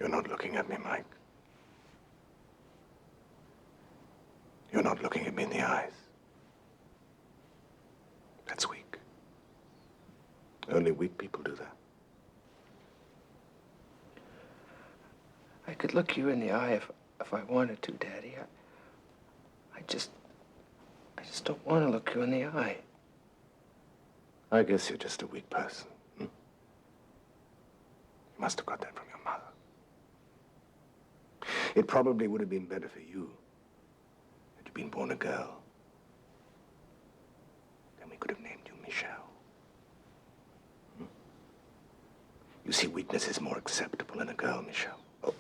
You're not looking at me, Mike. You're not looking at me in the eyes. That's weak. Only weak people do that. I could look you in the eye if I wanted to, Daddy. I just don't want to look you in the eye. I guess you're just a weak person. You must have got that from your mother. It probably would have been better for you had you been born a girl. Then we could have named you Michelle. You see, weakness is more acceptable in a girl, Michelle. Oh,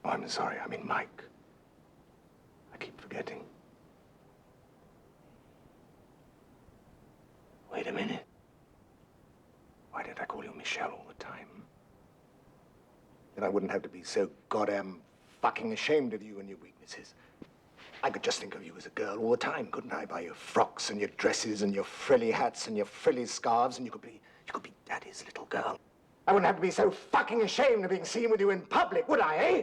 I'm sorry, I mean Mike. I keep forgetting. Wait a minute. Why did I call you Michelle all the time? Then I wouldn't have to be so goddamn fucking ashamed of you and your weaknesses. I could just think of you as a girl all the time, couldn't I? By your frocks and your dresses and your frilly hats and your frilly scarves, and you could be Daddy's little girl. I wouldn't have to be so fucking ashamed of being seen with you in public, would I, eh?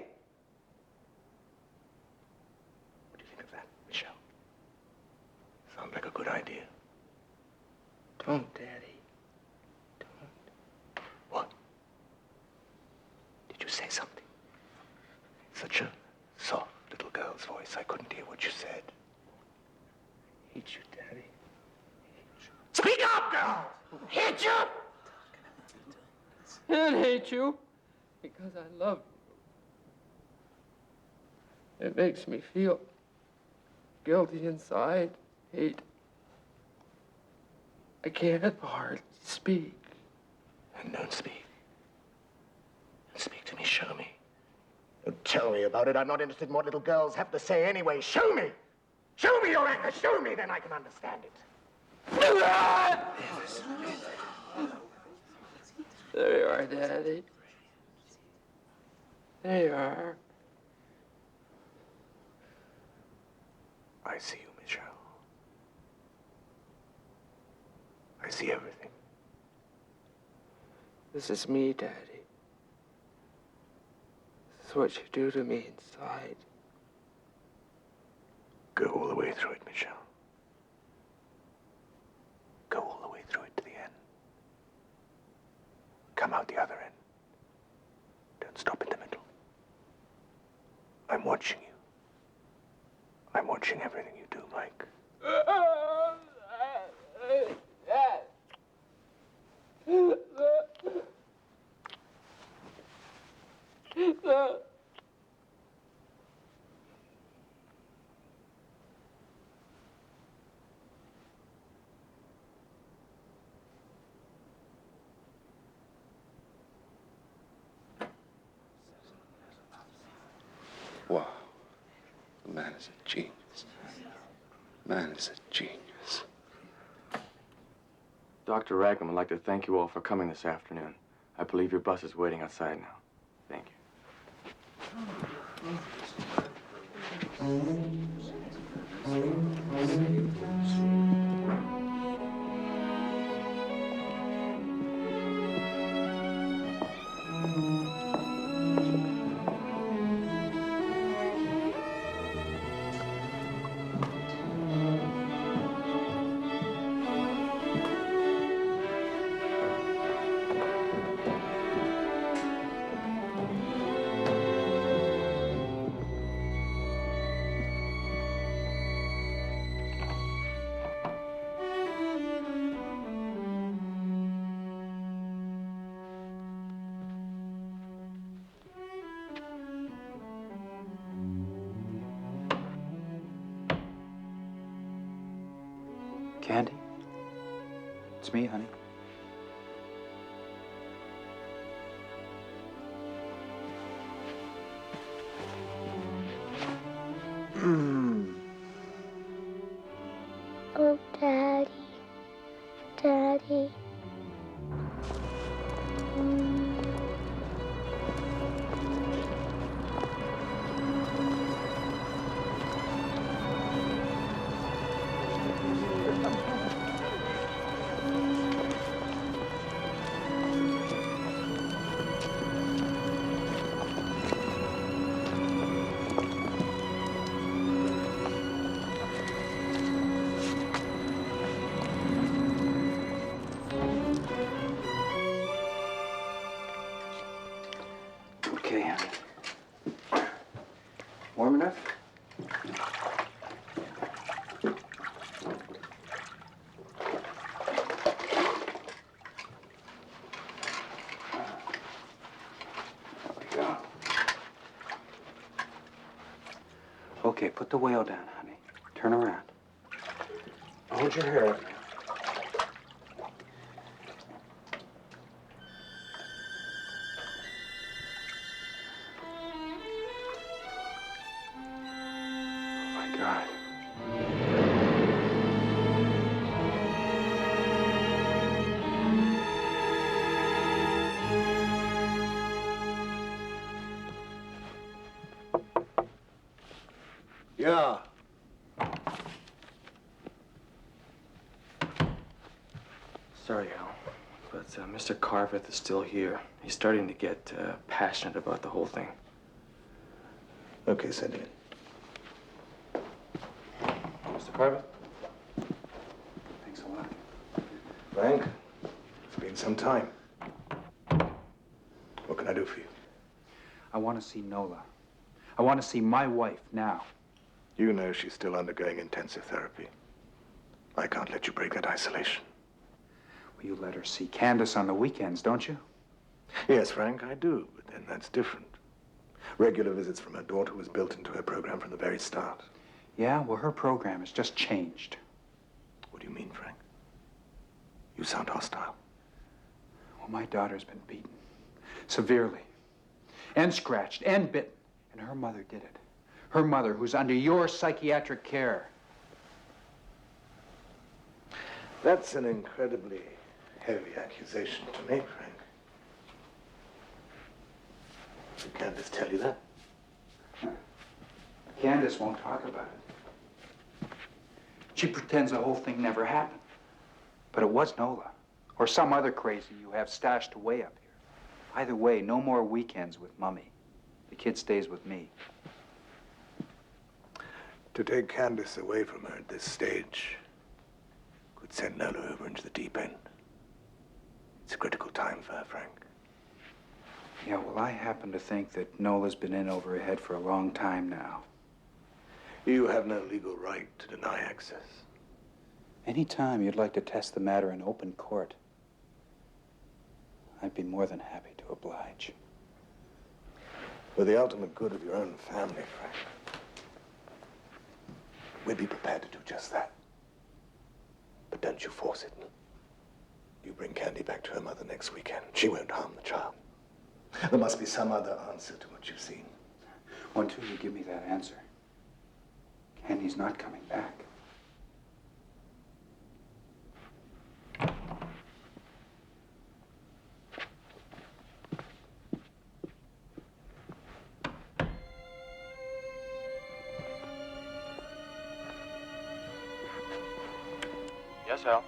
What do you think of that, Michelle? Sounds like a good idea. Don't, Daddy. Don't. What? Did you say something? Such a soft little girl's voice, I couldn't hear what you said. I hate you, Daddy. Speak up, girl! Hate you! I don't hate you because I love you. It makes me feel guilty inside, hate. I can't hardly speak. And don't speak. Speak to me, show me. Don't tell me about it. I'm not interested in what little girls have to say anyway. Show me! Show me your anger! Show me, then I can understand it. There you are, Daddy. There you are. I see you, Michelle. I see everything. This is me, Daddy. This is what you do to me inside. Go all the way through it, Michelle. Go all the way through it to the end. Come out the other end. Don't stop in the middle. I'm watching you. I'm watching everything you do, Mike. Wow. The man is a genius. Man is a genius. Dr. Raglan would like to thank you all for coming this afternoon. I believe your bus is waiting outside now. Thank you. Candy? It's me, honey. Oh, Daddy. Daddy. Okay, honey. Warm enough? Okay, put the whale down, honey. Turn around. Hold your hair up now. Oh, my God. Yeah. Sorry, Hal, but Mr. Carveth is still here. He's starting to get passionate about the whole thing. Okay, send him in. Mr. Carveth? Thanks a lot. Frank, it's been some time. What can I do for you? I want to see Nola. I want to see my wife now. You know she's still undergoing intensive therapy. I can't let you break that isolation. Well, you let her see Candace on the weekends, don't you? Yes, Frank, I do, but then that's different. Regular visits from her daughter was built into her program from the very start. Yeah, well, her program has just changed. What do you mean, Frank? You sound hostile. Well, my daughter's been beaten. Severely. And scratched and bitten. And her mother did it. Her mother, who's under your psychiatric care. That's an incredibly heavy accusation to make, Frank. Did Candace tell you that? Candace won't talk about it. She pretends the whole thing never happened. But it was Nola. Or some other crazy you have stashed away up here. Either way, no more weekends with Mummy. The kid stays with me. To take Candace away from her at this stage could send Nola over into the deep end. It's a critical time for her, Frank. Yeah, well, I happen to think that Nola's been in over her head for a long time now. You have no legal right to deny access. Any time you'd like to test the matter in open court, I'd be more than happy to oblige. For the ultimate good of your own family, Frank. We'd be prepared to do just that. But don't you force it. You bring Candy back to her mother next weekend. She won't harm the child. There must be some other answer to what you've seen. Until you give me that answer, Candy's not coming back. Yes, Hal?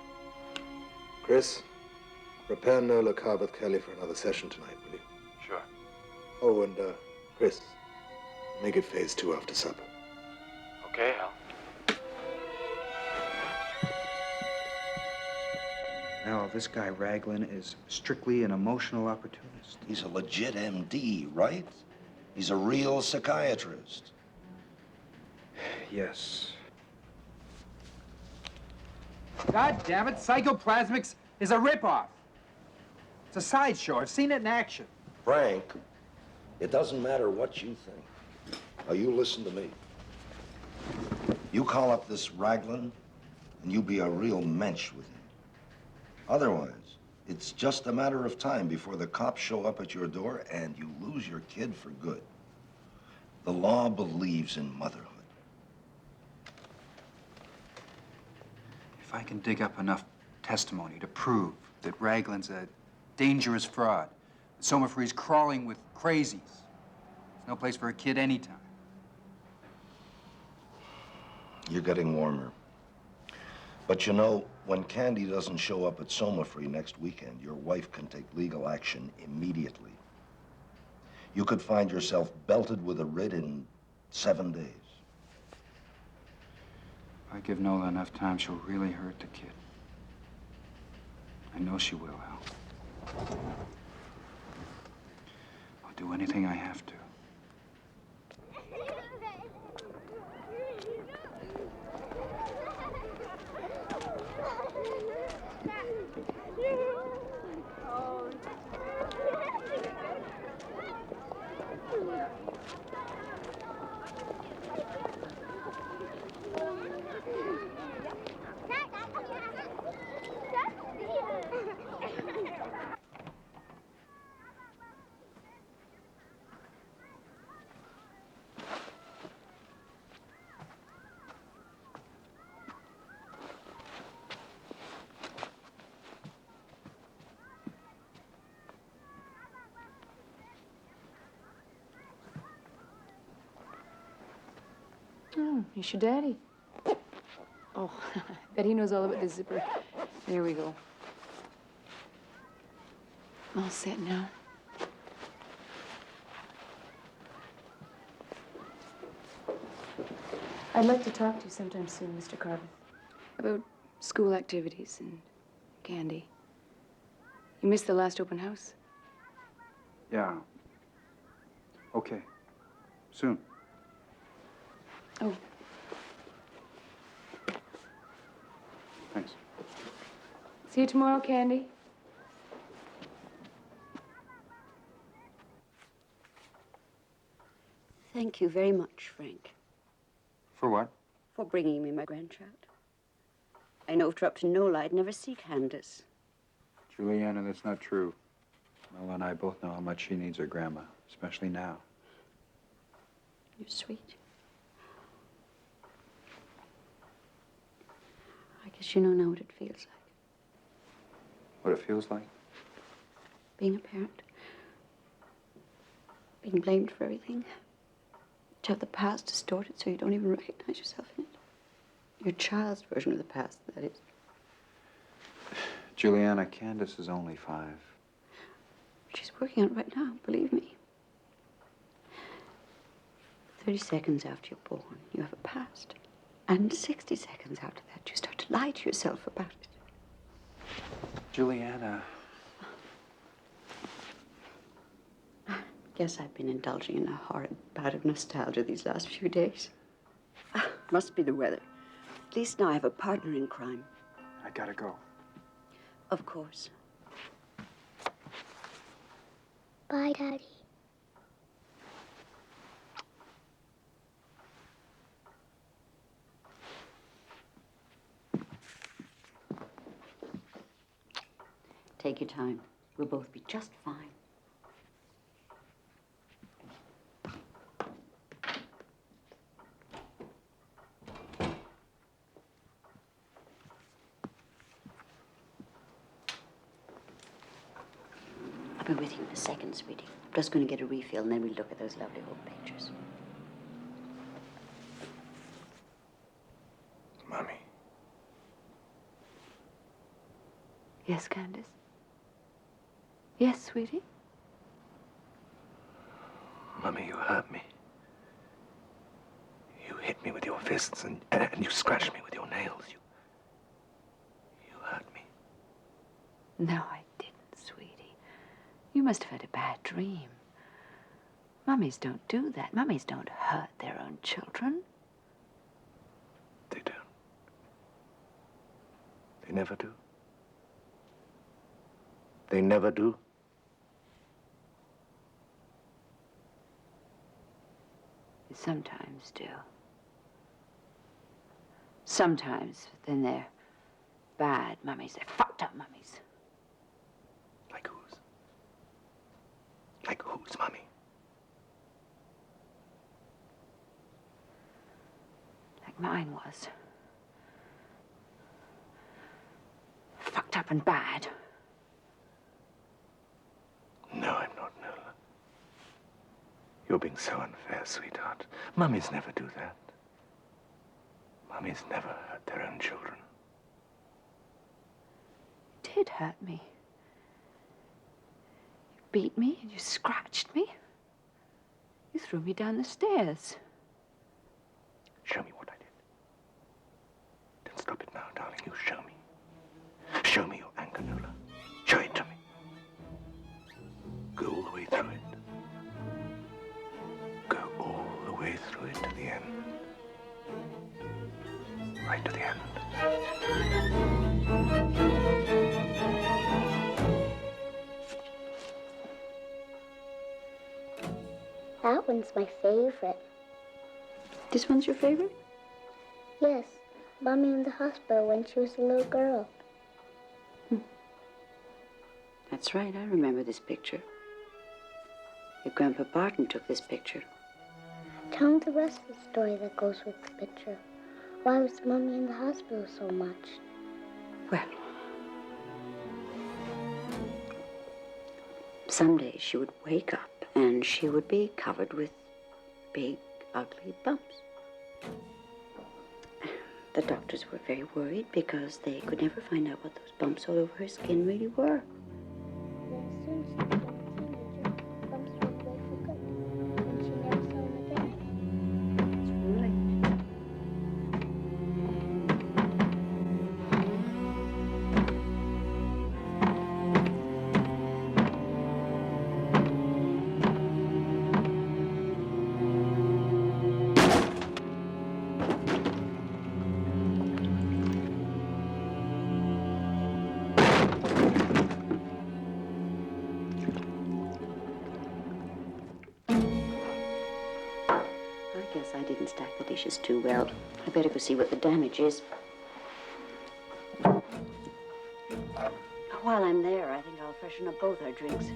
Chris, prepare Nola Carveth Kelly for another session tonight, will you? Sure. Oh, and, Chris, make it phase 2 after supper. Okay, Hal. Now, this guy Raglan is strictly an emotional opportunist. He's a legit MD, right? He's a real psychiatrist. Yes. God damn it, psychoplasmics is a ripoff. It's a sideshow. I've seen it in action. Frank, it doesn't matter what you think. Now, you listen to me. You call up this Raglan, and you be a real mensch with him. Otherwise, it's just a matter of time before the cops show up at your door and you lose your kid for good. The law believes in motherhood. If I can dig up enough testimony to prove that Raglan's a dangerous fraud, that Sommerfree's crawling with crazies, there's no place for a kid anytime. You're getting warmer. But you know, when Candy doesn't show up at Sommerfree next weekend, your wife can take legal action immediately. You could find yourself belted with a writ in 7 days. If I give Nola enough time, she'll really hurt the kid. I know she will, Hal. I'll do anything I have to. Oh, he's your daddy. Oh, I bet he knows all about the zipper. There we go. All set now. I'd like to talk to you sometime soon, Mr. Carveth. About school activities and candy. You missed the last open house? Yeah. Okay. Soon. Oh. Thanks. See you tomorrow, Candy. Thank you very much, Frank, For what? for bringing me my grandchild. I know if it were up to Nola, I'd never see Candace. Juliana, that's not true. Nola and I both know how much she needs her grandma, especially now. You're sweet. I guess you know now what it feels like. What it feels like? Being a parent. Being blamed for everything. To have the past distorted so you don't even recognize yourself in it. Your child's version of the past, that is. Juliana, Candace is only 5. She's working on it right now, believe me. 30 seconds after you're born, you have a past. And 60 seconds after that, you start to lie to yourself about it. Juliana. Guess I've been indulging in a horrid bout of nostalgia these last few days. Must be the weather. At least now I have a partner in crime. I gotta go. Of course. Bye, Daddy. Take your time. We'll both be just fine. I'll be with you in a second, sweetie. I'm just going to get a refill, and then we'll look at those lovely old pictures. Mommy. Yes, Candace? Yes, sweetie? Mommy, you hurt me. You hit me with your fists and you scratched me with your nails. You hurt me. No, I didn't, sweetie. You must have had a bad dream. Mummies don't do that. Mummies don't hurt their own children. They don't. They never do. They never do. Sometimes do. Sometimes, then they're bad mummies. They're fucked up mummies. Like whose? Like whose, Mummy? Like mine was. Fucked up and bad. No, I'm not, Nola. You're being so unfair, sweetheart. Mummies never do that. Mummies never hurt their own children. It did hurt me. You beat me and you scratched me. You threw me down the stairs. Show me what I did. Don't stop it now, darling. You show me. Show me your anger, Nola. Show it to me. Go all the way through it. Go all the way through it to the end. Right to the end. That one's my favorite. This one's your favorite? Yes, Mommy in the hospital when she was a little girl. That's right, I remember this picture. Your Grandpa Barton took this picture. Tell him the rest of the story that goes with the picture. Why was Mommy in the hospital so much? Well, someday she would wake up and she would be covered with big, ugly bumps. The doctors were very worried because they could never find out what those bumps all over her skin really were. Then as soon as she became a teenager, the bumps went away for good. And she never saw them again. That's right. I guess I didn't stack the dishes too well. I better go see what the damage is. While I'm there, I think I'll freshen up both our drinks.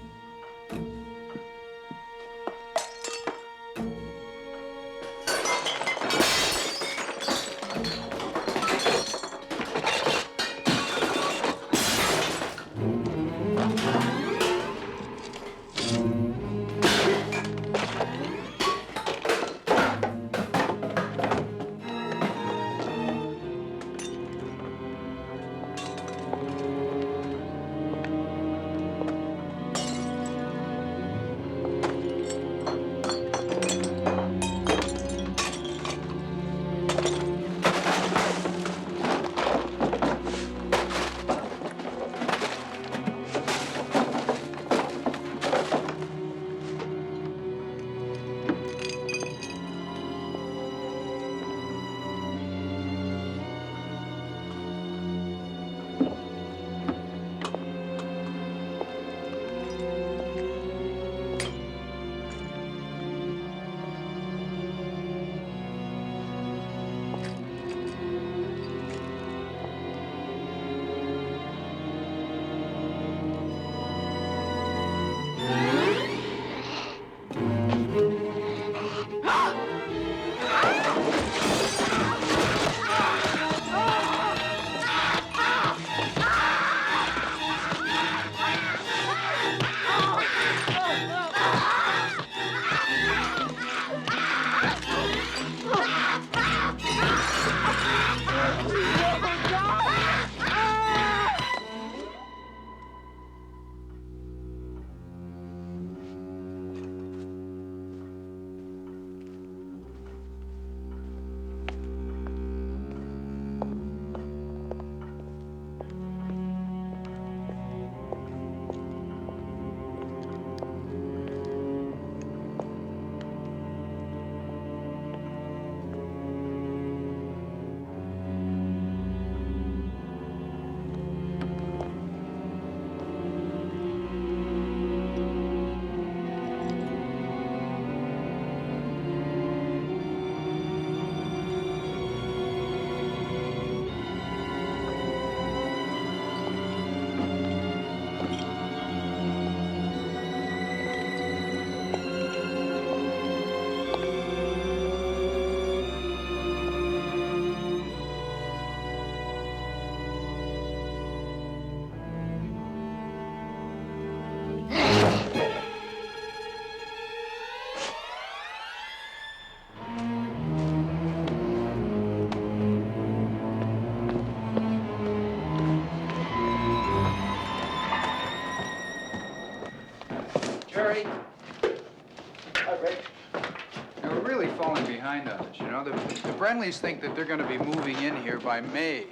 know, the Brenleys think that they're going to be moving in here by May.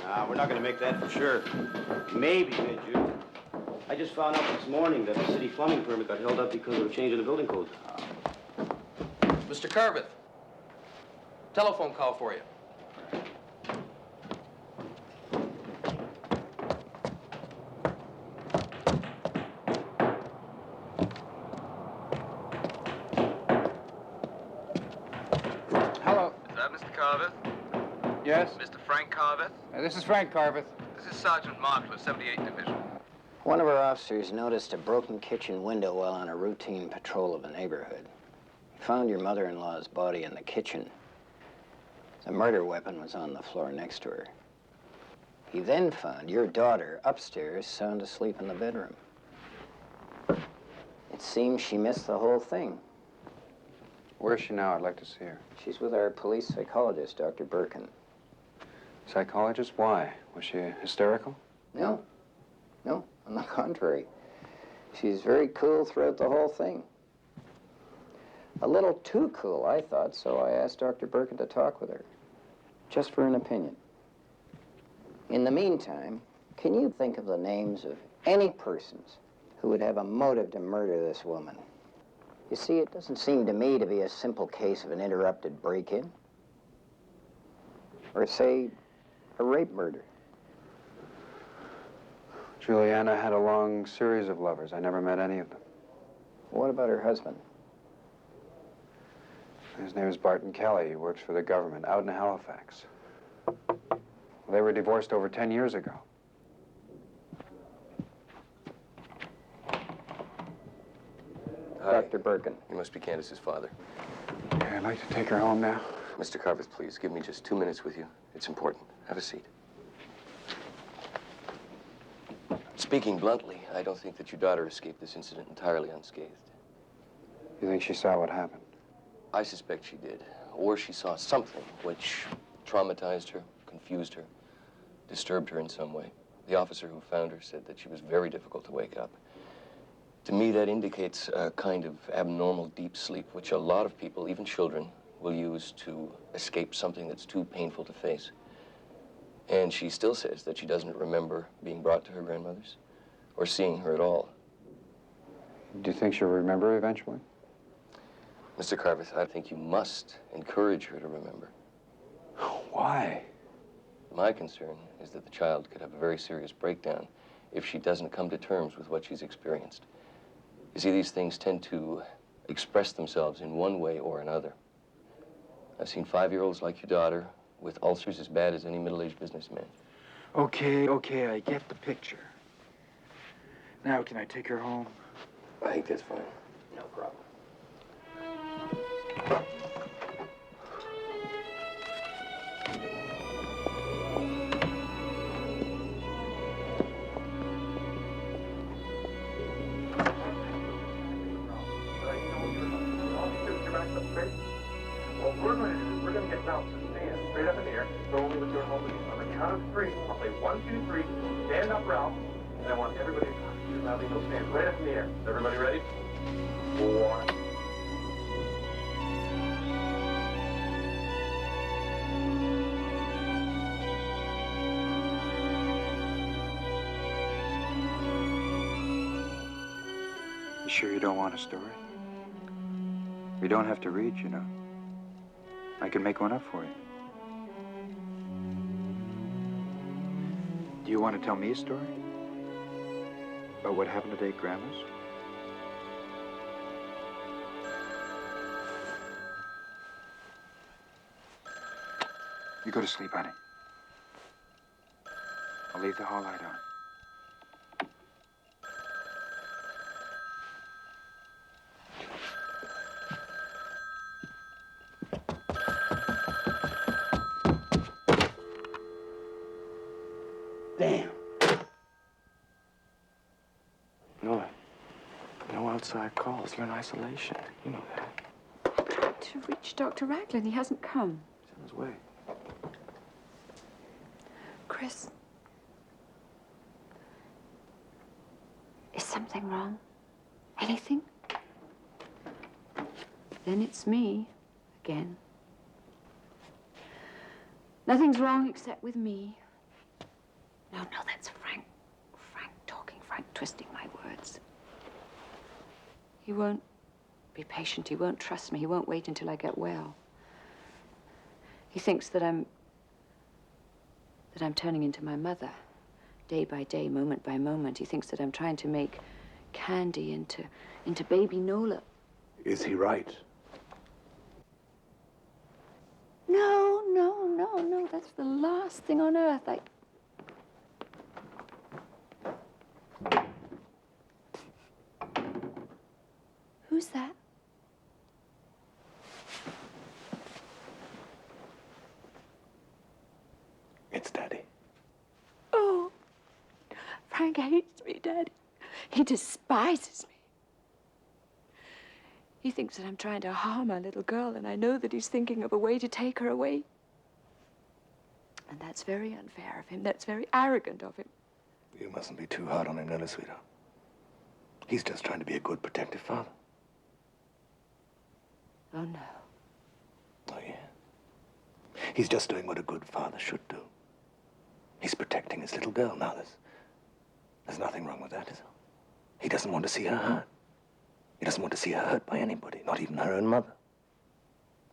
Nah, we're not going to make that for sure. Maybe mid-June. I just found out this morning that the city plumbing permit got held up because of a change in the building code. Mr. Carveth, telephone call for you. Hello. Is that Mr. Carveth? Yes? Mr. Frank Carveth? This is Frank Carveth. This is Sergeant Marshall of 78th Division. One of our officers noticed a broken kitchen window while on a routine patrol of the neighborhood. He found your mother-in-law's body in the kitchen. The murder weapon was on the floor next to her. He then found your daughter upstairs, sound asleep in the bedroom. It seems she missed the whole thing. Where's she now? I'd like to see her. She's with our police psychologist, Dr. Birkin. Psychologist? Why? Was she hysterical? No. No, on the contrary. She's very cool throughout the whole thing. A little too cool, I thought, so I asked Dr. Birkin to talk with her, just for an opinion. In the meantime, can you think of the names of any persons who would have a motive to murder this woman? You see, it doesn't seem to me to be a simple case of an interrupted break-in. Or, say, a rape murder. Juliana had a long series of lovers. I never met any of them. What about her husband? His name is Barton Kelly. He works for the government out in Halifax. They were divorced over 10 years ago. Dr. Birkin. You must be Candace's father. Yeah, I'd like to take her home now. Mr. Carveth, please, give me just 2 minutes with you. It's important. Have a seat. Speaking bluntly, I don't think that your daughter escaped this incident entirely unscathed. You think she saw what happened? I suspect she did. Or she saw something which traumatized her, confused her, disturbed her in some way. The officer who found her said that she was very difficult to wake up. To me, that indicates a kind of abnormal deep sleep, which a lot of people, even children, will use to escape something that's too painful to face. And she still says that she doesn't remember being brought to her grandmother's or seeing her at all. Do you think she'll remember eventually? Mr. Carveth, I think you must encourage her to remember. Why? My concern is that the child could have a very serious breakdown if she doesn't come to terms with what she's experienced. You see, these things tend to express themselves in one way or another. I've seen 5-year-olds like your daughter with ulcers as bad as any middle-aged businessman. Okay, I get the picture. Now, can I take her home? I think that's fine. No problem. What we're going to do is we're going to get bouncers to stand straight up in the air, only with your home. On the count of 3, I'll say 1, 2, 3, stand up, Ralph, and I want everybody to loudly go stand right up in the air. Is everybody ready? 1. You sure you don't want a story? We don't have to read, you know. I can make one up for you. Do you want to tell me a story? About what happened today at Grandma's? You go to sleep, honey. I'll leave the hall light on. Damn. Nola, no outside calls. You're in isolation. You know that. To reach Dr. Raglan, he hasn't come. He's on his way. Chris. Is something wrong? Anything? Then it's me again. Nothing's wrong except with me. No, that's Frank. Frank talking, Frank twisting my words. He won't be patient. He won't trust me. He won't wait until I get well. He thinks that I'm turning into my mother, day by day, moment by moment. He thinks that I'm trying to make Candy into baby Nola. Is he right? No. That's the last thing on earth. Who's that? It's Daddy. Oh, Frank hates me, Daddy. He despises me. He thinks that I'm trying to harm our little girl, and I know that he's thinking of a way to take her away. And that's very unfair of him. That's very arrogant of him. You mustn't be too hard on him, Nola, sweetheart. He's just trying to be a good, protective father. Oh, no. Oh, yeah. He's just doing what a good father should do. He's protecting his little girl. Now, there's nothing wrong with that, is there? He doesn't want to see her hurt. He doesn't want to see her hurt by anybody, not even her own mother.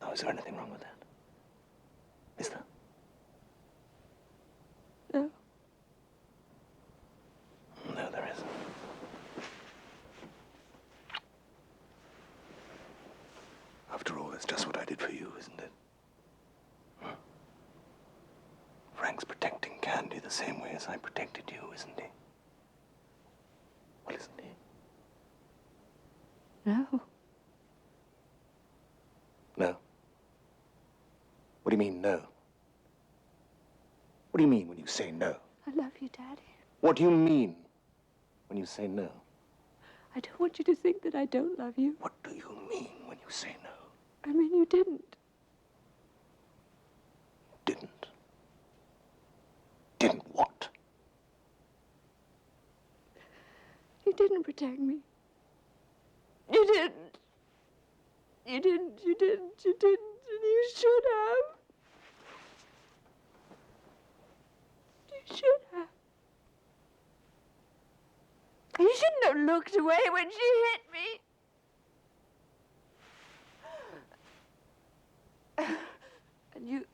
Now, is there anything wrong with that? Is there? No. No, there isn't. After all, it's just what I did for you, isn't it? Huh? Frank's protecting Candy the same way as I protected you, isn't he? Well, isn't he? No. No? What do you mean, no? What do you mean when you say no? I love you, Daddy. What do you mean when you say no? I don't want you to think that I don't love you. What do you mean when you say no? I mean, you didn't. Didn't? Didn't what? You didn't protect me. You didn't. You didn't. And you should have. You should have. You shouldn't have looked away when she hit me.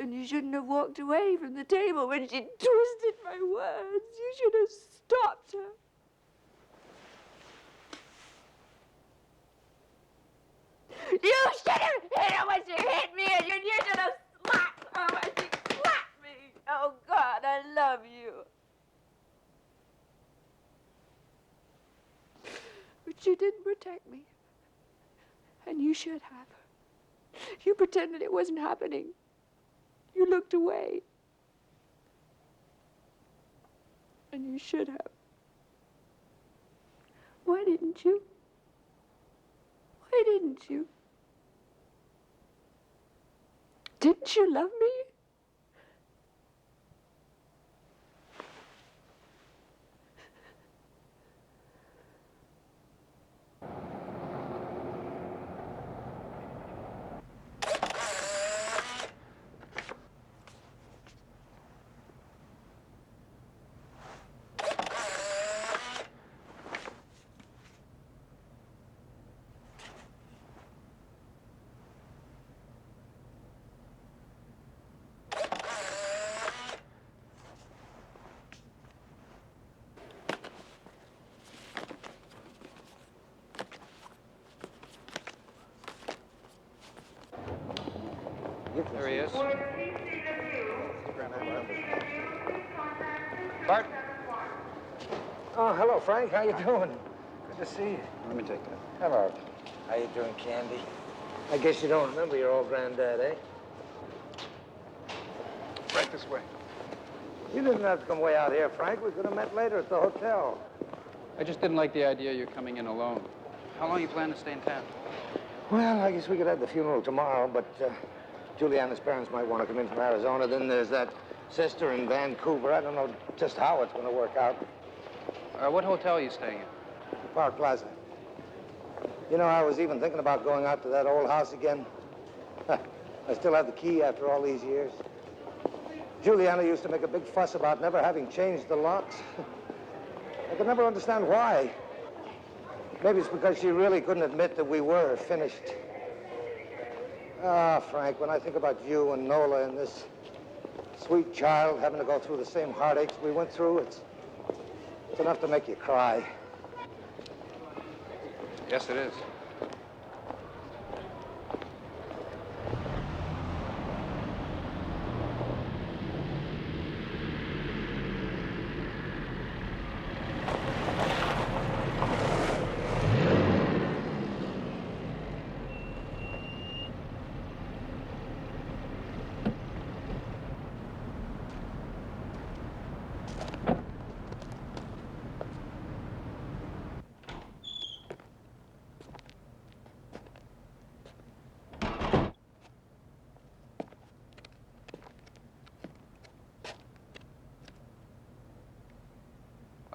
And you shouldn't have walked away from the table when she twisted my words. You should have stopped her. You should have hit her when she hit me, and you should have slapped her when she slapped me. Oh, God, I love you. But you didn't protect me. And you should have. You pretended it wasn't happening. You looked away. And you should have. Why didn't you? Why didn't you? Didn't you love me? There he is. Bart. Oh, hello, Frank. How you doing? Good to see you. Let me take that. Hello. How you doing, Candy? I guess you don't remember your old granddad, eh? Right this way. You didn't have to come way out here, Frank. We could have met later at the hotel. I just didn't like the idea of you coming in alone. How long you plan to stay in town? Well, I guess we could have the funeral tomorrow, but Juliana's parents might want to come in from Arizona. Then there's that sister in Vancouver. I don't know just how it's going to work out. What hotel are you staying at? Park Plaza. You know, I was even thinking about going out to that old house again. I still have the key after all these years. Juliana used to make a big fuss about never having changed the locks. I could never understand why. Maybe it's because she really couldn't admit that we were finished. Ah, Frank, when I think about you and Nola and this sweet child having to go through the same heartaches we went through, it's enough to make you cry. Yes, it is.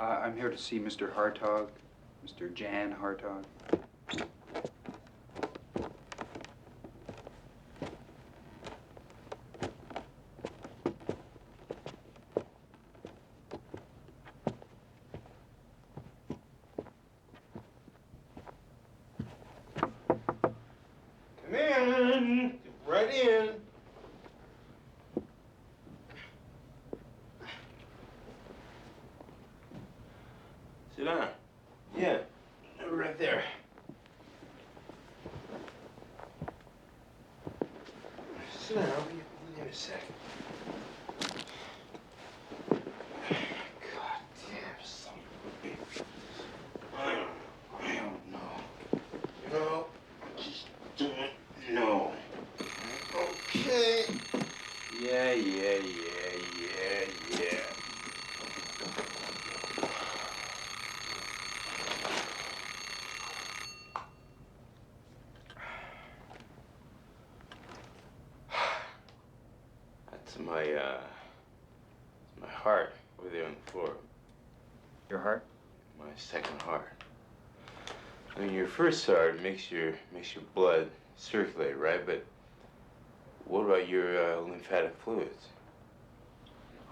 I'm here to see Mr. Hartog, Mr. Jan Hartog. Come in. Get right in. Sit down. Yeah, right there. Sit down. I'll be in a second. God damn, son of a bitch. I don't know. You know, I just don't know. Okay. Yeah. That's my heart over there on the floor. Your heart? My second heart. When your first heart makes your blood circulate, right? But what about your lymphatic fluids?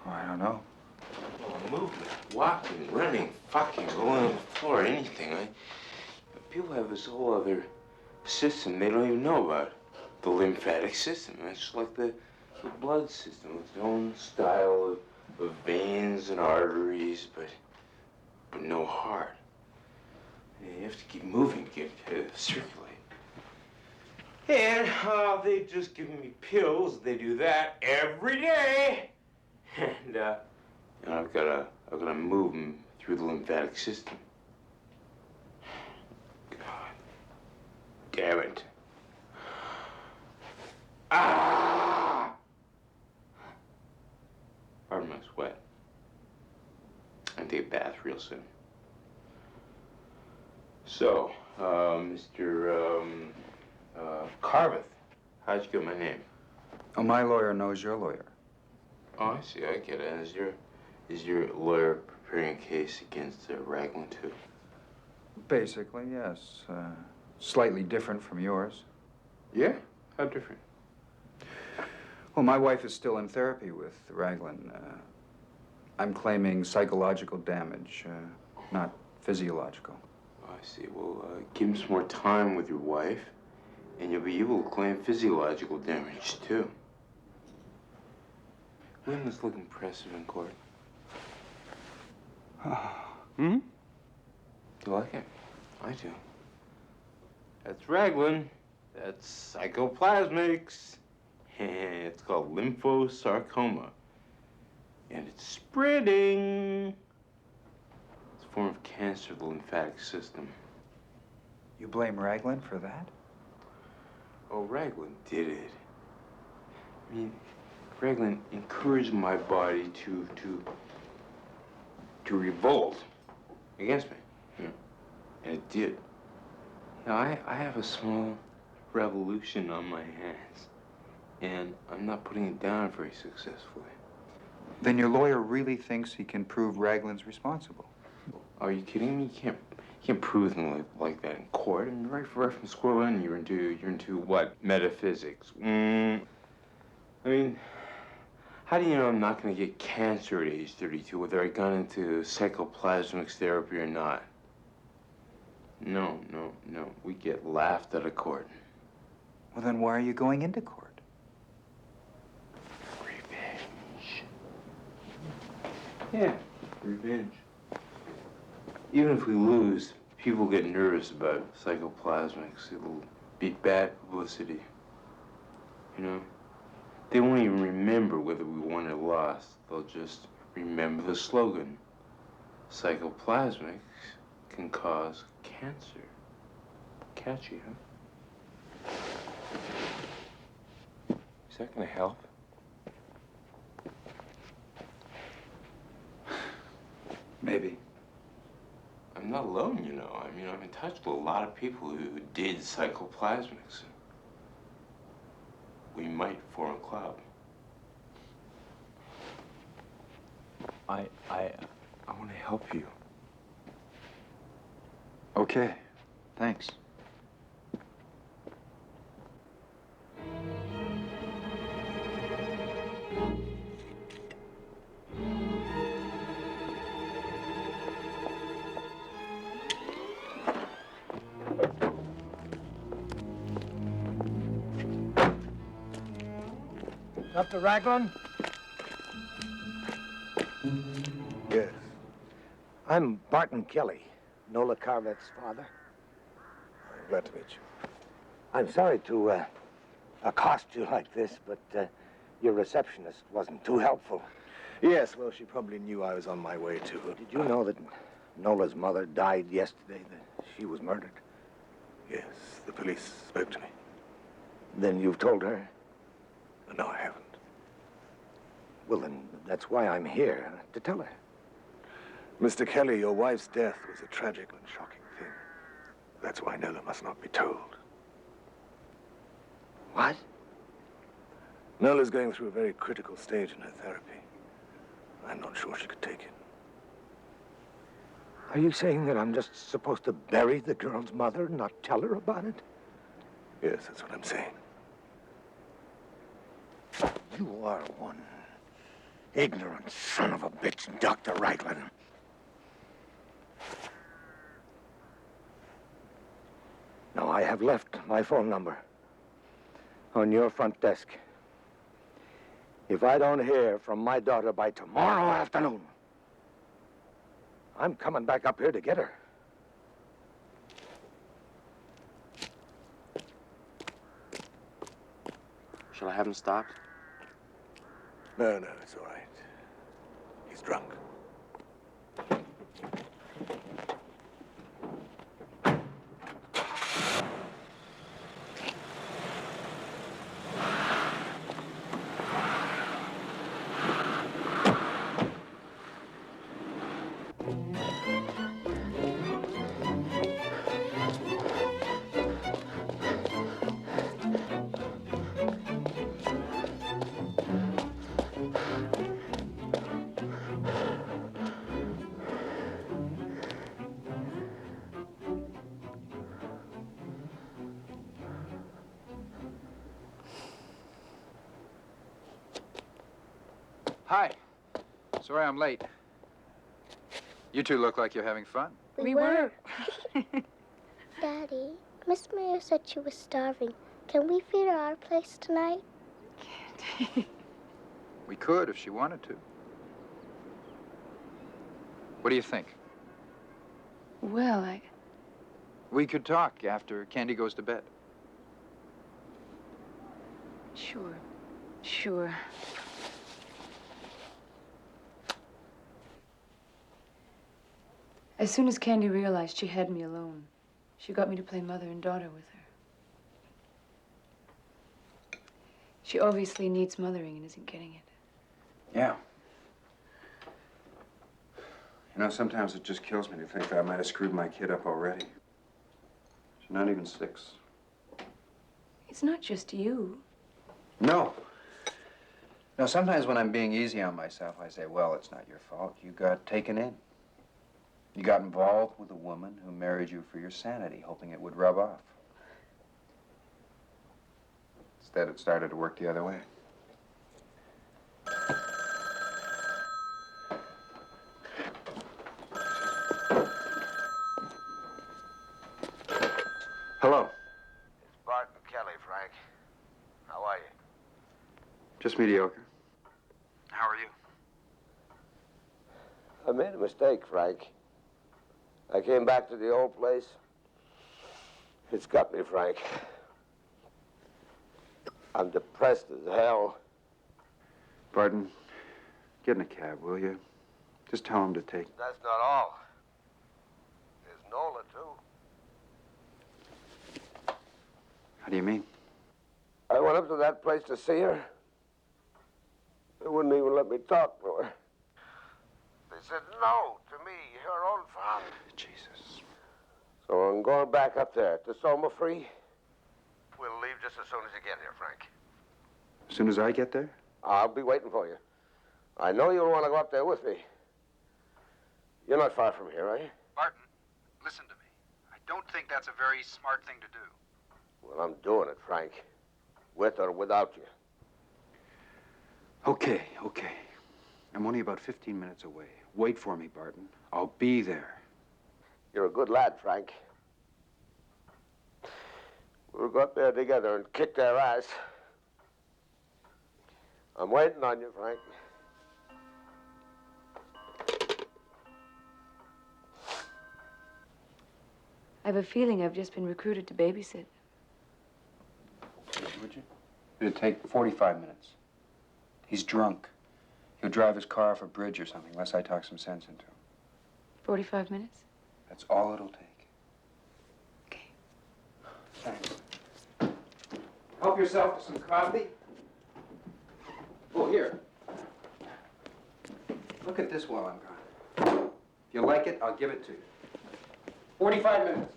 Oh, I don't know. Oh, movement, walking, running, fucking, rolling on the floor, anything. People have this whole other system they don't even know about. The lymphatic system. It's like the blood system, its own style of veins and arteries, but no heart. You have to keep moving to get to circulate. And they've just given me pills. They do that every day. And I've got to move them through the lymphatic system. God damn it. Ah! Pardon my sweat. I take a bath real soon. So, Mr. Carveth, how'd you get my name? Oh, my lawyer knows your lawyer. Oh, I see. I get it. Is your lawyer preparing a case against Raglan too? Basically, yes. Slightly different from yours. Yeah? How different? Well, my wife is still in therapy with Raglan. I'm claiming psychological damage, not physiological. Oh, I see. Well, give him some more time with your wife, and you'll be able to claim physiological damage too. Wouldn't this look impressive in court? Hmm? Do you like it? I do. That's Raglan. That's psychoplasmics. It's called lymphosarcoma. And it's spreading. It's a form of cancer of the lymphatic system. You blame Raglan for that? Oh, Raglan did it. I mean, Raglan encouraged my body to revolt against me. Yeah. And it did. Now, I have a small revolution on my hands, and I'm not putting it down very successfully. Then your lawyer really thinks he can prove Raglan's responsible. Are you kidding me? You can't prove anything like that in court. I mean, right from square one, you're into what? Metaphysics. I mean, How do you know I'm not going to get cancer at age 32, whether I got into psychoplasmics therapy or not? No. We get laughed out of court. Well, then why are you going into court? Revenge. Yeah, revenge. Even if we lose, people get nervous about psychoplasmics. It'll be bad publicity. You know? They won't even remember whether we won or lost. They'll just remember the slogan. Psychoplasmics can cause cancer. Catchy, huh? Is that gonna help? Maybe. I'm not alone, you know. I mean, I'm in touch with a lot of people who did psychoplasmics. We might form a club. I want to help you. Okay, thanks. Dr. Raglan? Yes. I'm Barton Kelly, Nola Carveth's father. I'm glad to meet you. I'm sorry to accost you like this, but your receptionist wasn't too helpful. Yes, well, she probably knew I was on my way to her. Did you know that Nola's mother died yesterday, that she was murdered? Yes, the police spoke to me. Then you've told her? No, I haven't. Well, then that's why I'm here, to tell her. Mr. Kelly, your wife's death was a tragic and shocking thing. That's why Nola must not be told. What? Nola's going through a very critical stage in her therapy. I'm not sure she could take it. Are you saying that I'm just supposed to bury the girl's mother and not tell her about it? Yes, that's what I'm saying. You are one ignorant son of a bitch, Dr. Raglan. Now, I have left my phone number on your front desk. If I don't hear from my daughter by tomorrow afternoon, I'm coming back up here to get her. Shall I have him stopped? No, it's all right. He's drunk. Hi. Sorry I'm late. You two look like you're having fun. We were. Daddy, Miss Mayor said she was starving. Can we feed her our place tonight? We could if she wanted to. What do you think? Well, We could talk after Candy goes to bed. Sure. As soon as Candy realized she had me alone, she got me to play mother and daughter with her. She obviously needs mothering and isn't getting it. Yeah. You know, sometimes it just kills me to think that I might have screwed my kid up already. She's not even 6. It's not just you. No. No, sometimes when I'm being easy on myself, I say, well, it's not your fault. You got taken in. You got involved with a woman who married you for your sanity, hoping it would rub off. Instead, it started to work the other way. Just mediocre. How are you? I made a mistake, Frank. I came back to the old place. It's got me, Frank. I'm depressed as hell. Barton, get in a cab, will you? Just tell him to take... That's not all. There's Nola, too. How do you mean? I went up to that place to see her. They wouldn't even let me talk to her. They said no to me, her own father. Jesus. So I'm going back up there to Soma Free. We'll leave just as soon as you get here, Frank. As soon as I get there? I'll be waiting for you. I know you'll want to go up there with me. You're not far from here, are you? Barton, listen to me. I don't think that's a very smart thing to do. Well, I'm doing it, Frank. With or without you. Okay. I'm only about 15 minutes away. Wait for me, Barton. I'll be there. You're a good lad, Frank. We'll go up there together and kick their ass. I'm waiting on you, Frank. I have a feeling I've just been recruited to babysit. Would you? It'd take 45 minutes. He's drunk. He'll drive his car off a bridge or something, unless I talk some sense into him. 45 minutes? That's all it'll take. Okay. Thanks. Help yourself to some coffee. Oh, here. Look at this while I'm gone. If you like it, I'll give it to you. 45 minutes.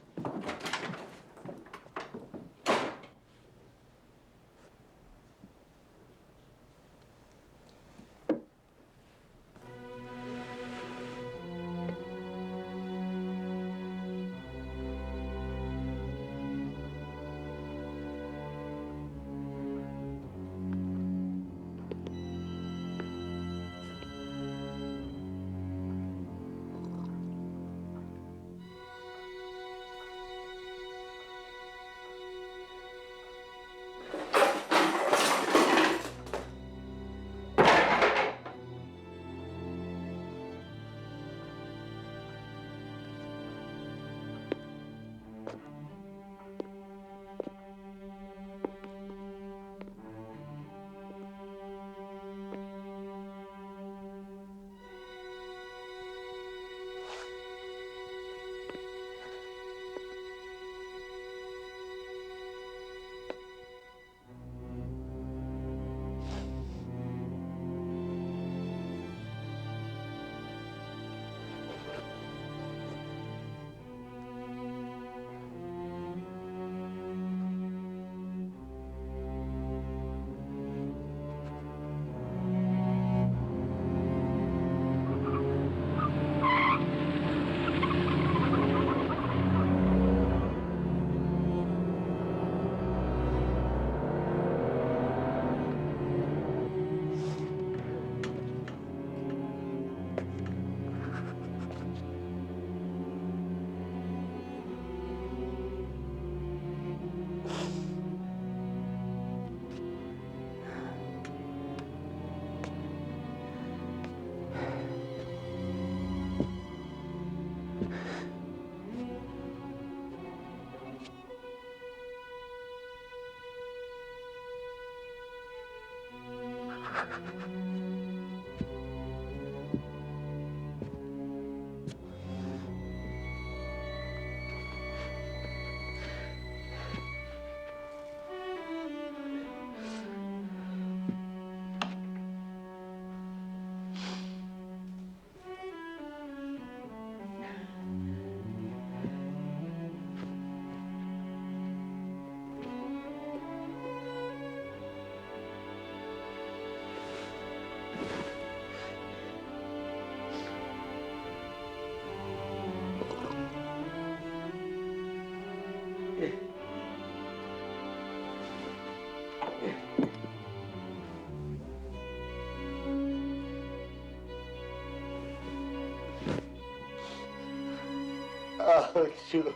Oh, Julia.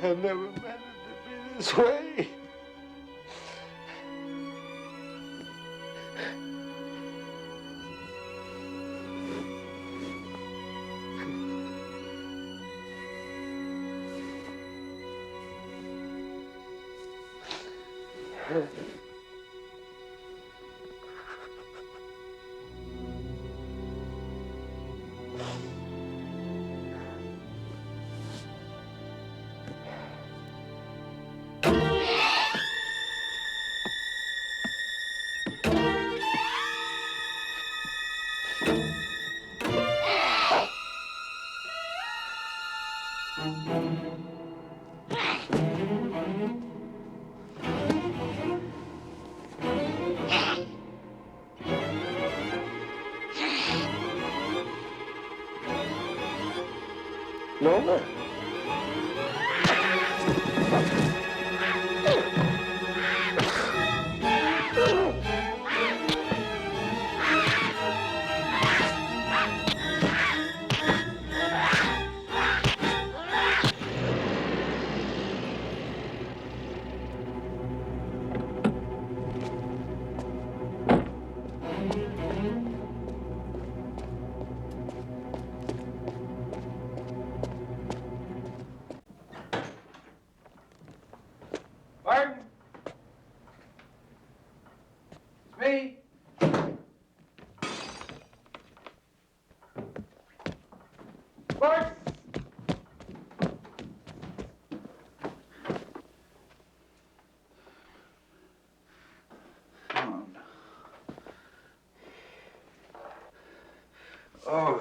I never meant it to be this way. Nola. Martin? It's me. Martin! Oh.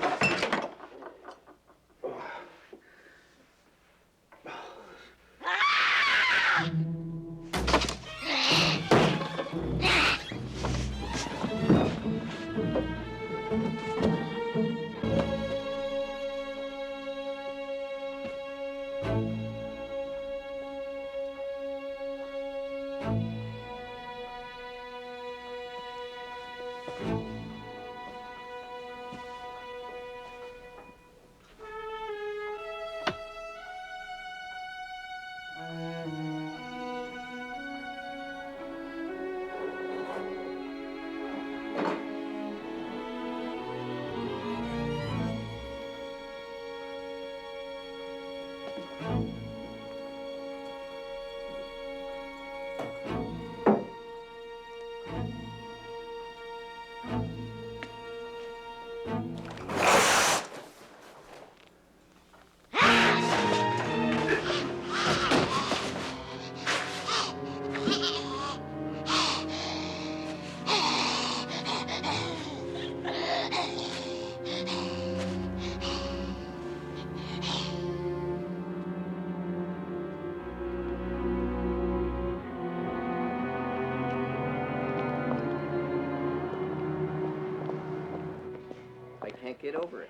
Can't get over it.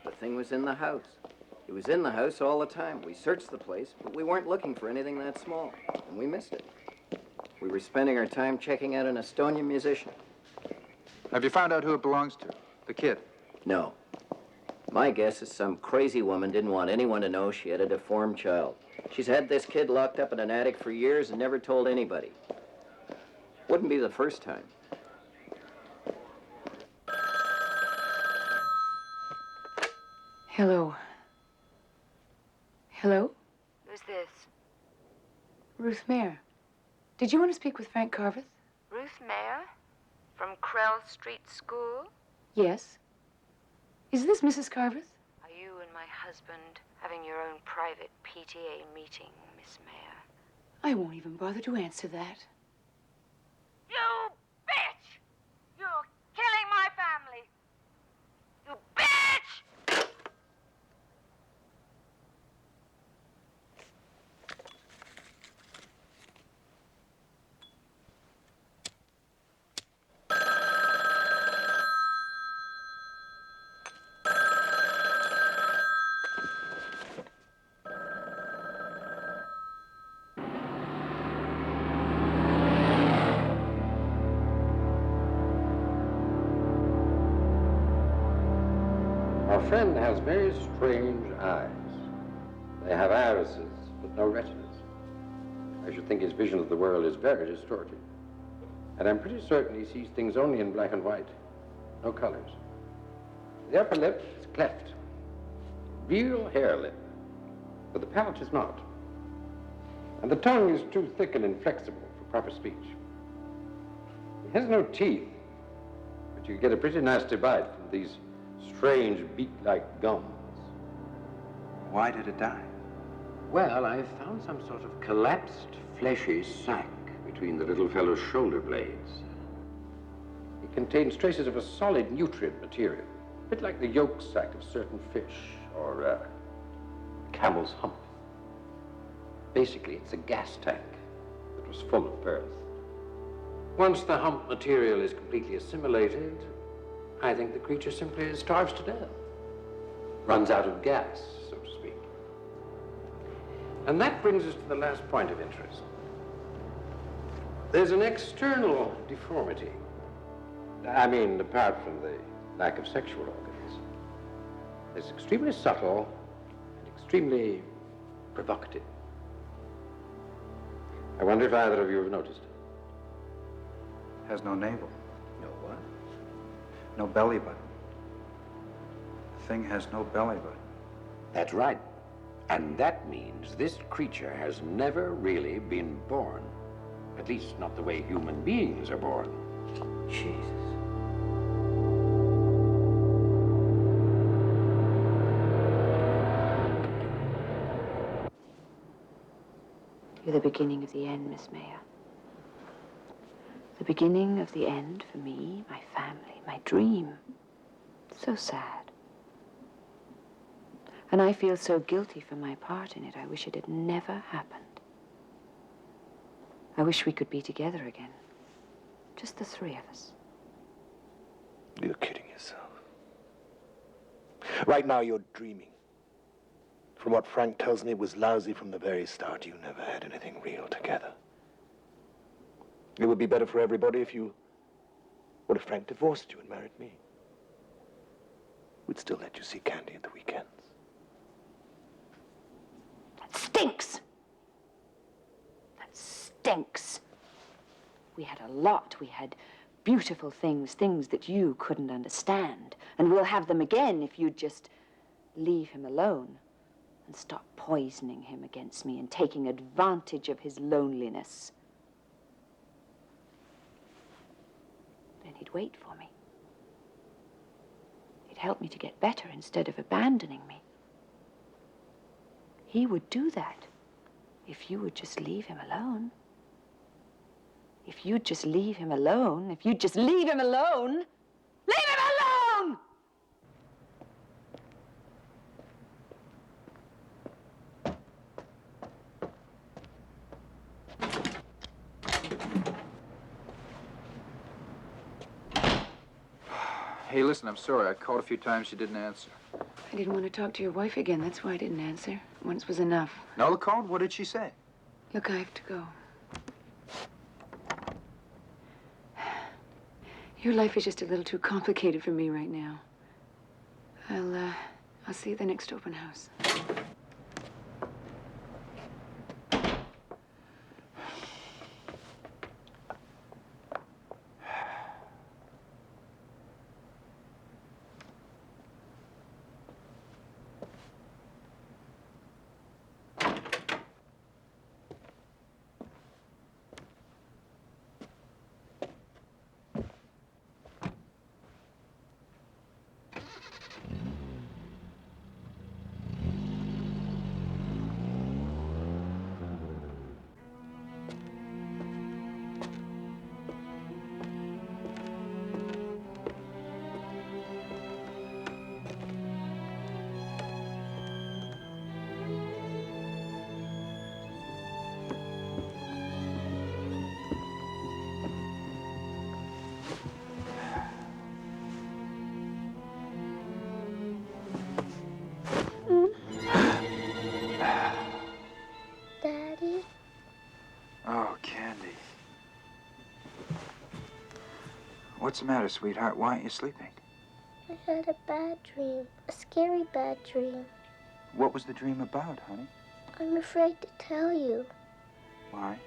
The thing was in the house. It was in the house all the time. We searched the place, but we weren't looking for anything that small, and we missed it. We were spending our time checking out an Estonian musician. Have you found out who it belongs to? The kid? No. My guess is some crazy woman didn't want anyone to know she had a deformed child. She's had this kid locked up in an attic for years and never told anybody. Wouldn't be the first time. Hello. Hello? Who's this? Ruth Mayer. Did you want to speak with Frank Carveth? Ruth Mayer? From Krell Street School? Yes. Is this Mrs. Carveth? Are you and my husband having your own private PTA meeting, Miss Mayer? I won't even bother to answer that. You bitch! You're killing my family! You bitch! Our friend has very strange eyes. They have irises, but no retinas. I should think his vision of the world is very distorted. And I'm pretty certain he sees things only in black and white, no colors. The upper lip is cleft. Real hair lip. But the palate is not. And the tongue is too thick and inflexible for proper speech. He has no teeth, but you get a pretty nasty bite from these strange beak-like gums. Why did it die? Well, I found some sort of collapsed, fleshy sac between the little fellow's shoulder blades. It contains traces of a solid nutrient material, a bit like the yolk sac of certain fish or camel's hump. Basically, it's a gas tank that was full of birth. Once the hump material is completely assimilated, I think the creature simply starves to death. Runs out of gas, so to speak. And that brings us to the last point of interest. There's an external deformity. I mean, apart from the lack of sexual organs. It's extremely subtle and extremely provocative. I wonder if either of you have noticed it. Has no navel. No what? No belly button. The thing has no belly button. That's right. And that means this creature has never really been born. At least not the way human beings are born. Jesus. You're the beginning of the end, Miss Mayer. The beginning of the end for me, my family, my dream. So sad. And I feel so guilty for my part in it. I wish it had never happened. I wish we could be together again. Just the three of us. You're kidding yourself. Right now, you're dreaming. From what Frank tells me, it was lousy from the very start. You never had anything real together. It would be better for everybody if you... What if Frank divorced you and married me? We'd still let you see Candy at the weekends. That stinks! That stinks. We had a lot. We had beautiful things, things that you couldn't understand. And we'll have them again if you'd just leave him alone and stop poisoning him against me and taking advantage of his loneliness. Then he'd wait for me. He'd help me to get better instead of abandoning me. He would do that if you would just leave him alone. If you'd just leave him alone, if you'd just leave him alone, leave him alone! Hey, listen, I'm sorry. I called a few times. She didn't answer. I didn't want to talk to your wife again. That's why I didn't answer. Once was enough. Nola called? What did she say? Look, I have to go. Your life is just a little too complicated for me right now. I'll see you at the next open house. Daddy? Oh, Candy. What's the matter, sweetheart? Why aren't you sleeping? I had a bad dream. A scary bad dream. What was the dream about, honey? I'm afraid to tell you. Why?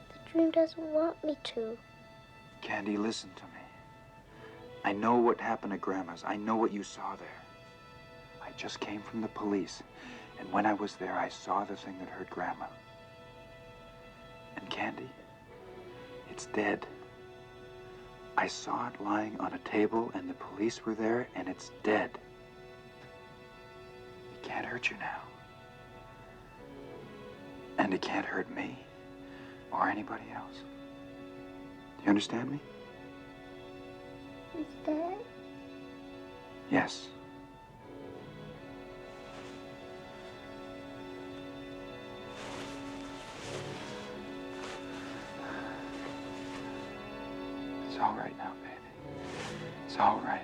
The dream doesn't want me to. Candy, listen to me. I know what happened at Grandma's. I know what you saw there. I just came from the police, and when I was there, I saw the thing that hurt Grandma. And Candy, It's dead. I saw it lying on a table, and the police were there, and it's dead. It can't hurt you now. And it can't hurt me or anybody else. Do you understand me? He's dead? Yes. It's all right now, baby. It's all right.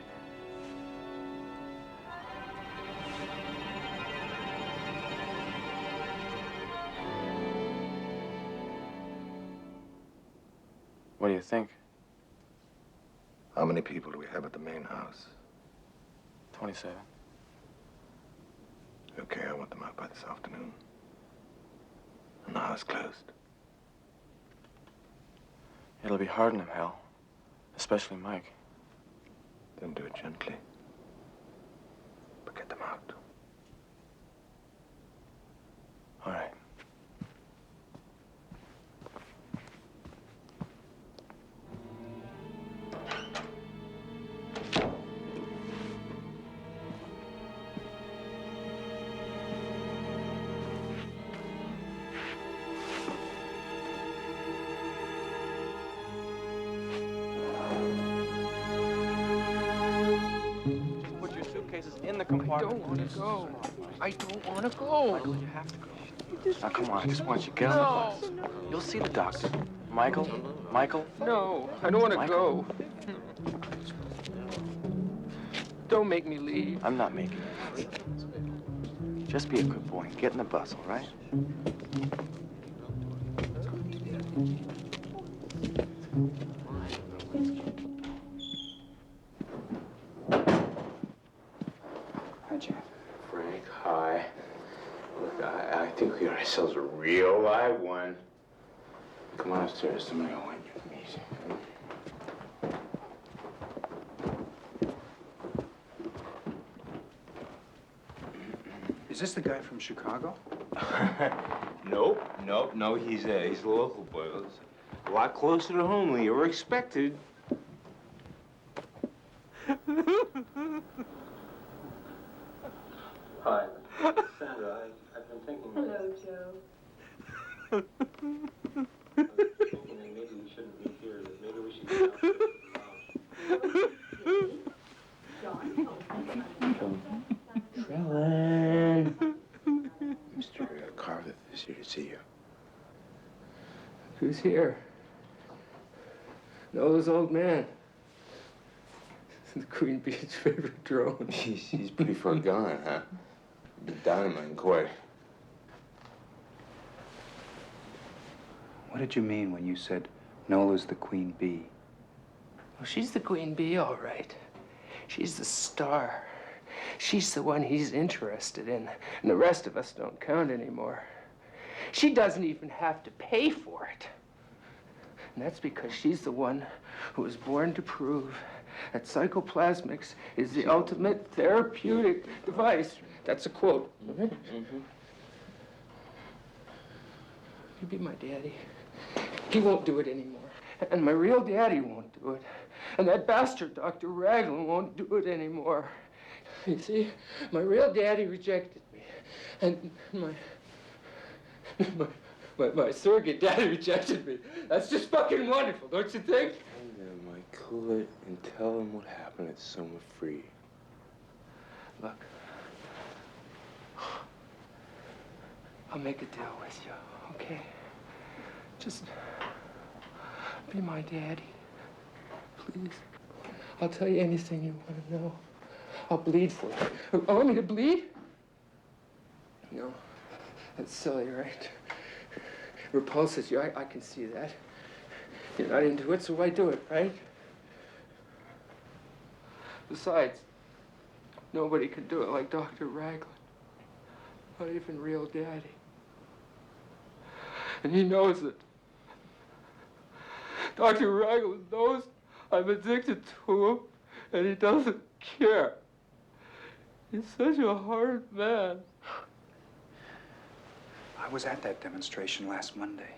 What do you think? How many people do we have at the main house? 27. Okay, I want them out by this afternoon. And the house closed. It'll be hard on him, Hal. Especially Mike. Then do it gently. But get them out. All right. In the compartment. I don't want to go. I don't want to go. Michael, you have to go. Now, come on, I just want you to get on the bus. You'll see the doctor. Michael? Michael? No, I don't want to go. Don't make me leave. I'm not making you leave. Just be a good boy and get in the bus, all right? Frank, hi. Look, I think we got ourselves a real live one. Come on upstairs. Somebody will want you to meet. Is this the guy from Chicago? Nope. He's a local boy. A lot closer to home than you were expected. Hi. Sandra, I've been thinking... Hello, Joe. I was thinking that maybe we shouldn't be here, that maybe we should get out. Trellin. Mr. Carveth is here to see you. Who's here? Nola's old man. The Queen Bee's favorite drone. He's pretty far gone, huh? The dynamite court. What did you mean when you said Nola's the queen bee? Well, she's the queen bee, all right. She's the star. She's the one he's interested in, and the rest of us don't count anymore. She doesn't even have to pay for it. And that's because she's the one who was born to prove that psychoplasmics is the ultimate therapeutic device. That's a quote. Mm-hmm. You be my daddy. He won't do it anymore. And my real daddy won't do it. And that bastard Dr. Raglan won't do it anymore. You see, my real daddy rejected me. And my surrogate daddy rejected me. That's just fucking wonderful, don't you think? And then Mike, cool it and tell him what happened at Summer Free. Look, I'll make a deal with you, okay? Just be my daddy, please. I'll tell you anything you want to know. I'll bleed for you. Oh, want me to bleed? No, that's silly, right? Repulses you, I can see that. You're not into it, so why do it, right? Besides, nobody can do it like Dr. Raglan. Not even real daddy. And he knows it. Dr. Raglan knows I'm addicted to him, and he doesn't care. He's such a hard man. I was at that demonstration last Monday.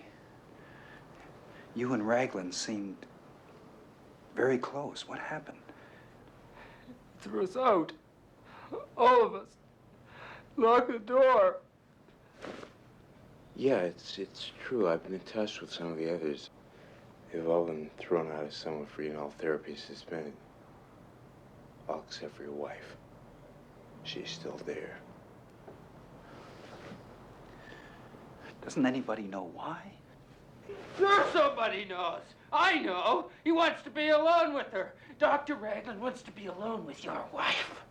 You and Raglan seemed very close. What happened? He threw us out. All of us. Lock the door. Yeah, it's true. I've been in touch with some of the others. They've all been thrown out of summer free and all therapy suspended. All except for your wife. She's still there. Doesn't anybody know why? Sure somebody knows. I know. He wants to be alone with her. Dr. Raglan wants to be alone with your wife.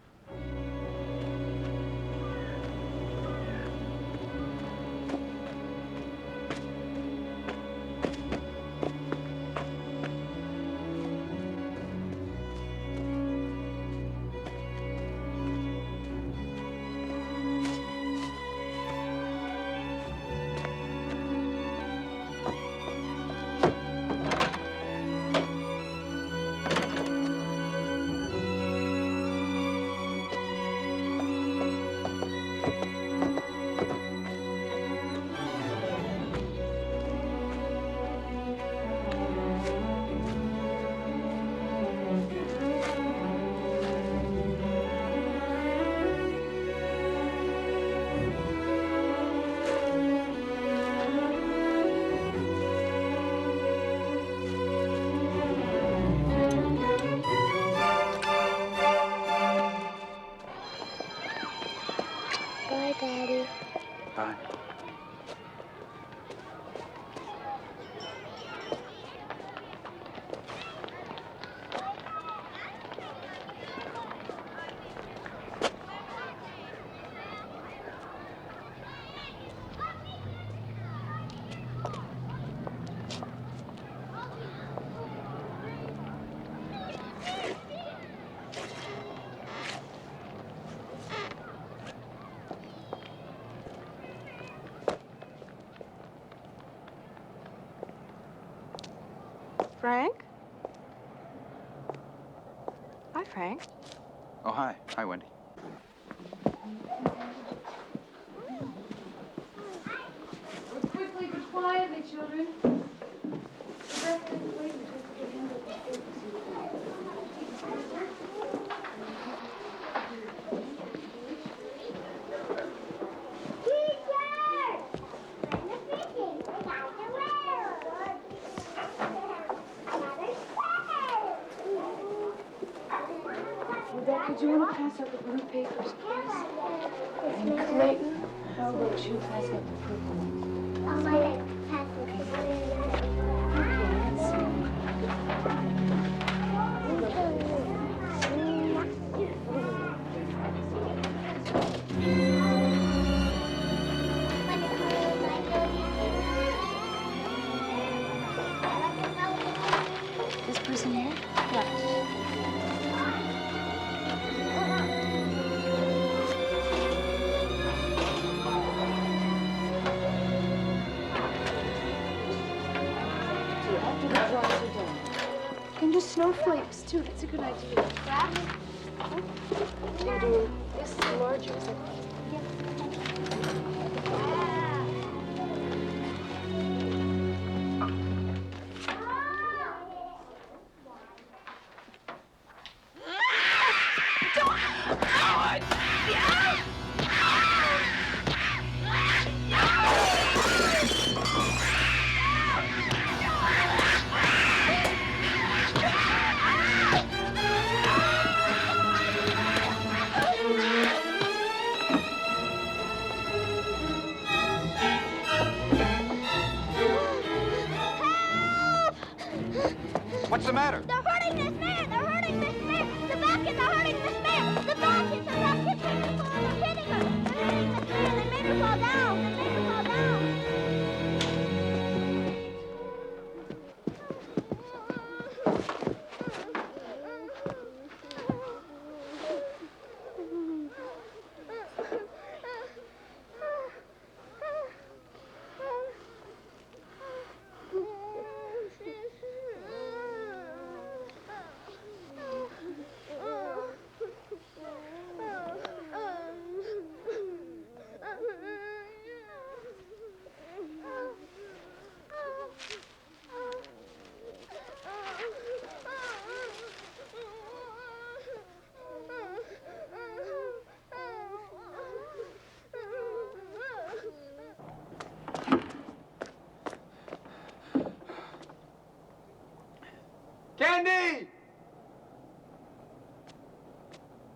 Bye, Daddy. Bye. Frank? Hi, Frank. Oh, hi. Hi, Wendy. Work quickly but quietly, children. Rebecca, do you want to pass out the blue papers, please? And Clayton, how about you pass out the purple ones? I'll let it pass This person here? Yeah. You can do snowflakes too. That's a good idea. Grab it. You do this is larger. Is that...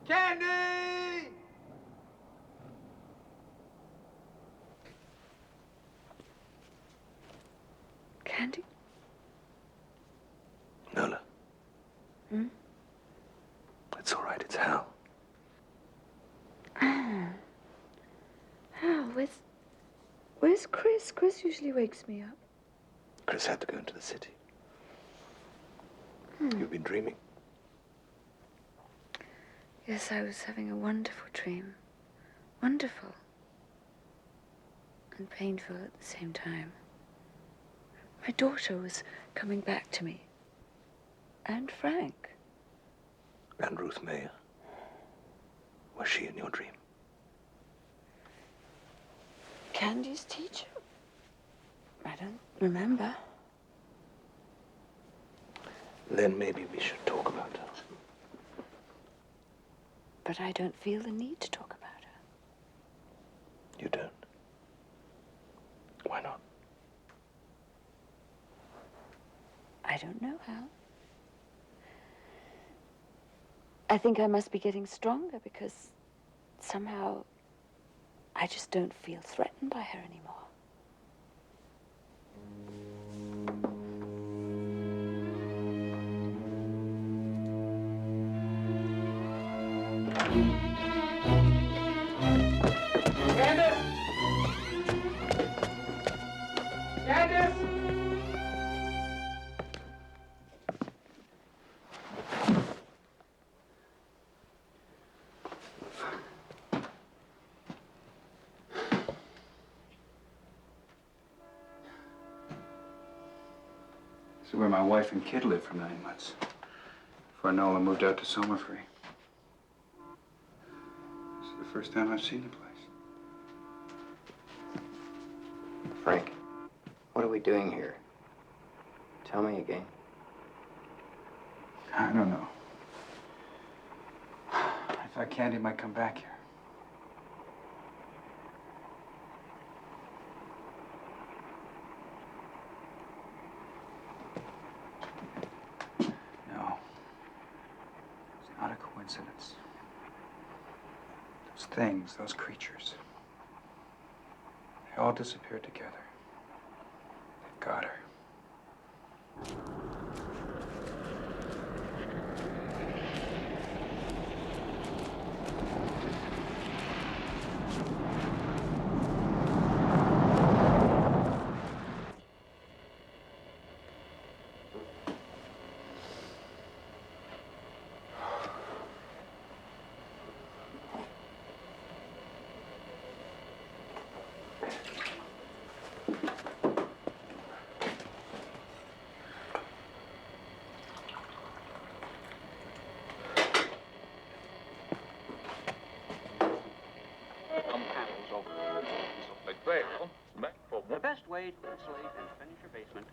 Candy! Candy? Nola. Hmm? It's all right. It's Hal. Ah. Hal, where's Chris? Chris usually wakes me up. Chris had to go into the city. Hmm. You've been dreaming. Yes, I was having a wonderful dream. Wonderful. And painful at the same time. My daughter was coming back to me. And Frank. And Ruth Mayer. Was she in your dream? Candy's teacher? I don't remember. Then maybe we should talk about her. But I don't feel the need to talk about her. You don't? Why not? I don't know how. I think I must be getting stronger because somehow I just don't feel threatened by her anymore. Candace! Candace! This is where my wife and kid lived for 9 months. Before Nola moved out to Sommerfree. This is the first time I've seen the place. Frank, what are we doing here? Tell me again. I don't know. I thought Candy might come back here. No. It's not a coincidence. Those things, those creatures, they all disappeared together. They got her. The best way to insulate and finish your basement.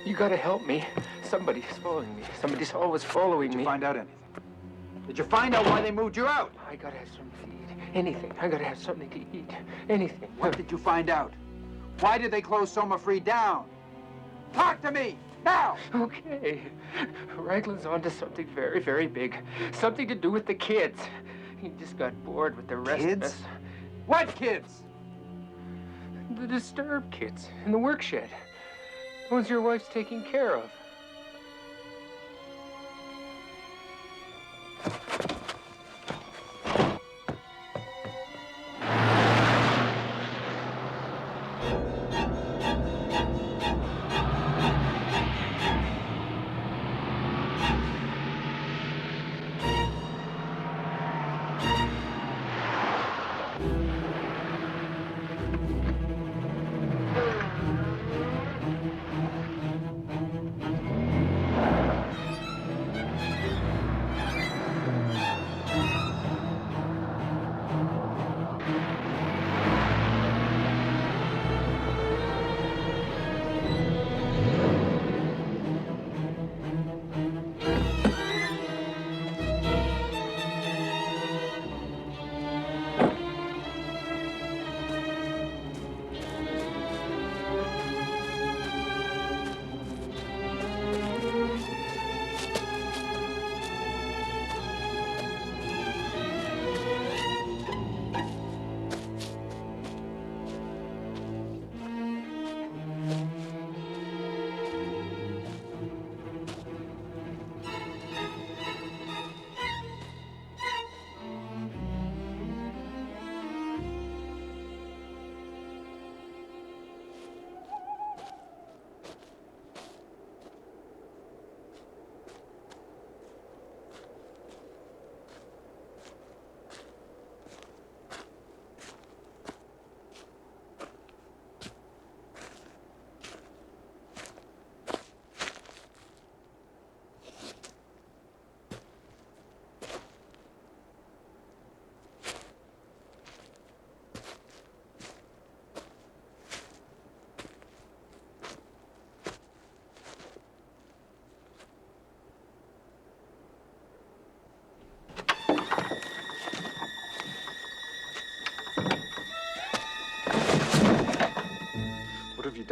You gotta help me. Somebody's following me. Somebody's always following me. Did you find out anything? Did you find out why they moved you out? I gotta have something to eat. Anything. I gotta have something to eat. Anything. What did you find out? Why did they close Sommerfree down? Talk to me, now! Okay. Raglan's onto something very, very big. Something to do with the kids. He just got bored with the rest of us. What kids? The disturbed kids in the work shed. The ones your wife's taking care of.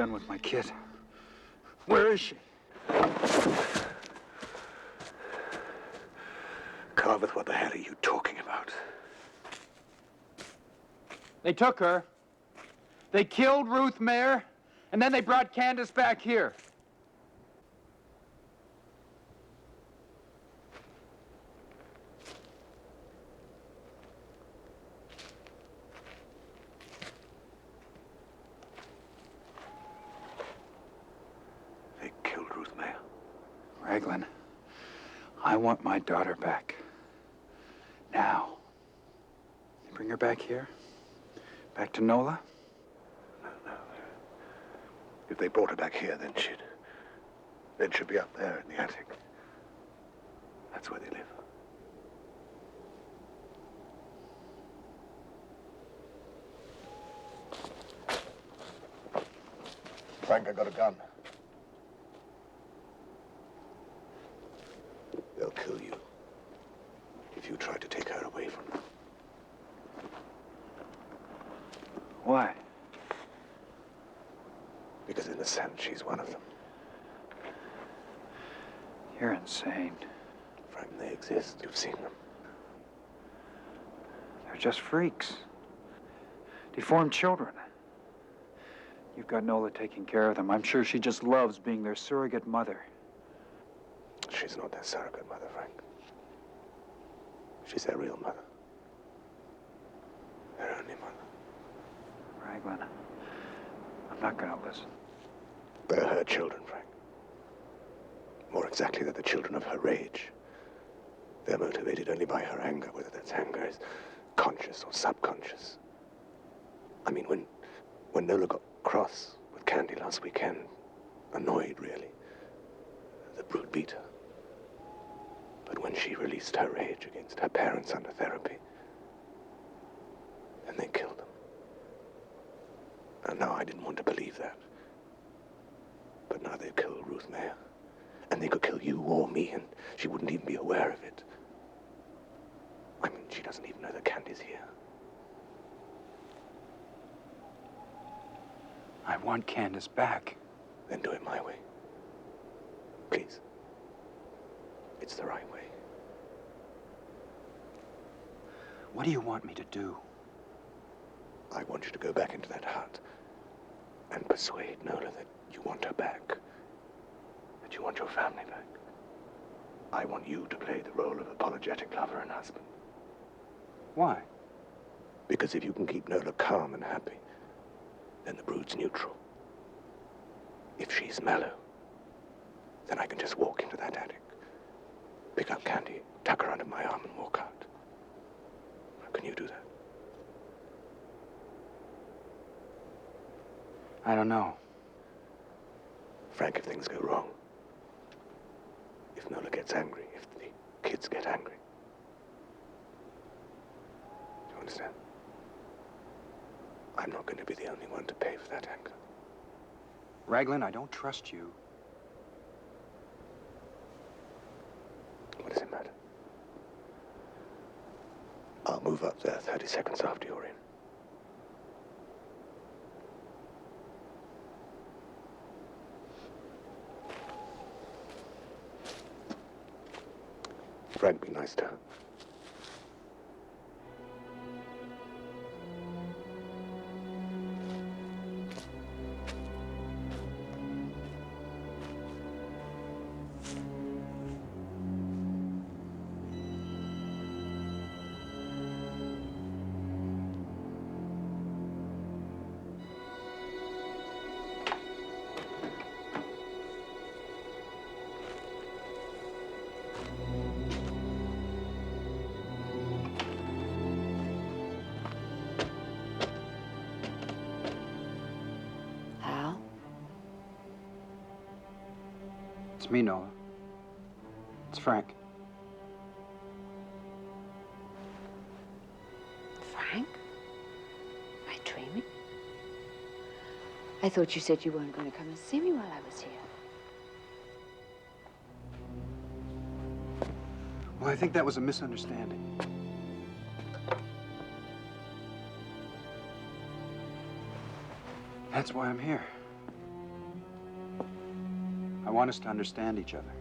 done with my kid. Where is she? Carveth, what the hell are you talking about? They took her. They killed Ruth Mayer, and then they brought Candace back here. They killed Ruth Mayer. Raglan, I want my daughter back. Now. They bring her back here? Back to Nola? No. If they brought her back here, then she'd be up there in the attic. That's where they live. Frank, I got a gun. They'll kill you if you try to take her away from them. Why? Because in a sense, she's one of them. You're insane. Frank, they exist. You've seen them. They're just freaks. Deformed children. You've got Nola taking care of them. I'm sure she just loves being their surrogate mother. She's not their surrogate mother, Frank. She's their real mother. Their only mother. Raglan, I'm not gonna listen. They're her children, Frank. More exactly, they're the children of her rage. They're motivated only by her anger, whether that anger is conscious or subconscious. I mean, when Nola got cross with Candy last weekend, annoyed, really, the brute beat her. But when she released her rage against her parents under therapy, then they killed them. And now I didn't want to believe that. But now they've killed Ruth Mayer. And they could kill you or me, and she wouldn't even be aware of it. I mean, she doesn't even know that Candy's here. I want Candace back. Then do it my way. Please. It's the right way. What do you want me to do? I want you to go back into that hut and persuade Nola that you want her back. That you want your family back. I want you to play the role of apologetic lover and husband. Why? Because if you can keep Nola calm and happy, then the brood's neutral. If she's mellow, then I can just walk into that attic, pick up Candy, tuck her under my arm and walk out. Can you do that? I don't know. Frank, if things go wrong, if Nola gets angry, if the kids get angry, do you understand? I'm not going to be the only one to pay for that anger. Raglan, I don't trust you. What does it matter? I'll move up there 30 seconds after you're in. Frank, be nice to her. It's me, Nola. It's Frank. Frank? Am I dreaming? I thought you said you weren't going to come and see me while I was here. Well, I think that was a misunderstanding. That's why I'm here. want us to understand each other.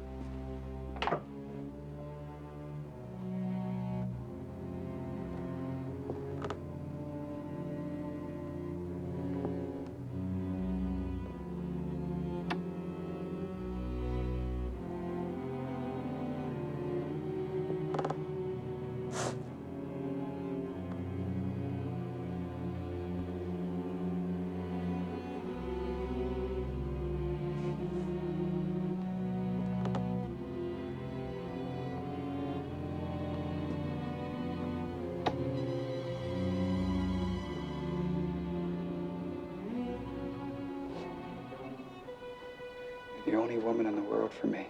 You're the only woman in the world for me.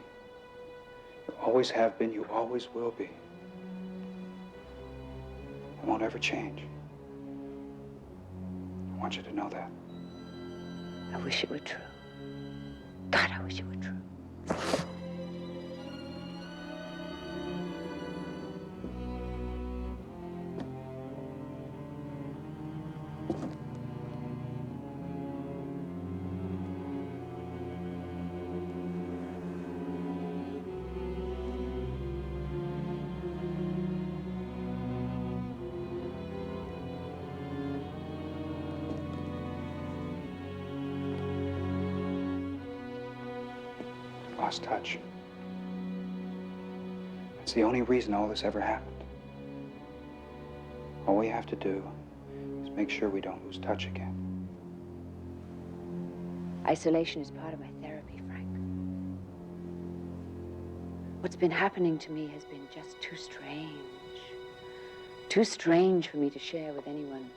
You always have been, you always will be. I won't ever change. I want you to know that. I wish it were true. God, I wish it were true. Lost touch. It's the only reason all this ever happened. All we have to do is make sure we don't lose touch again. Isolation is part of my therapy, Frank. What's been happening to me has been just too strange. Too strange for me to share with anyone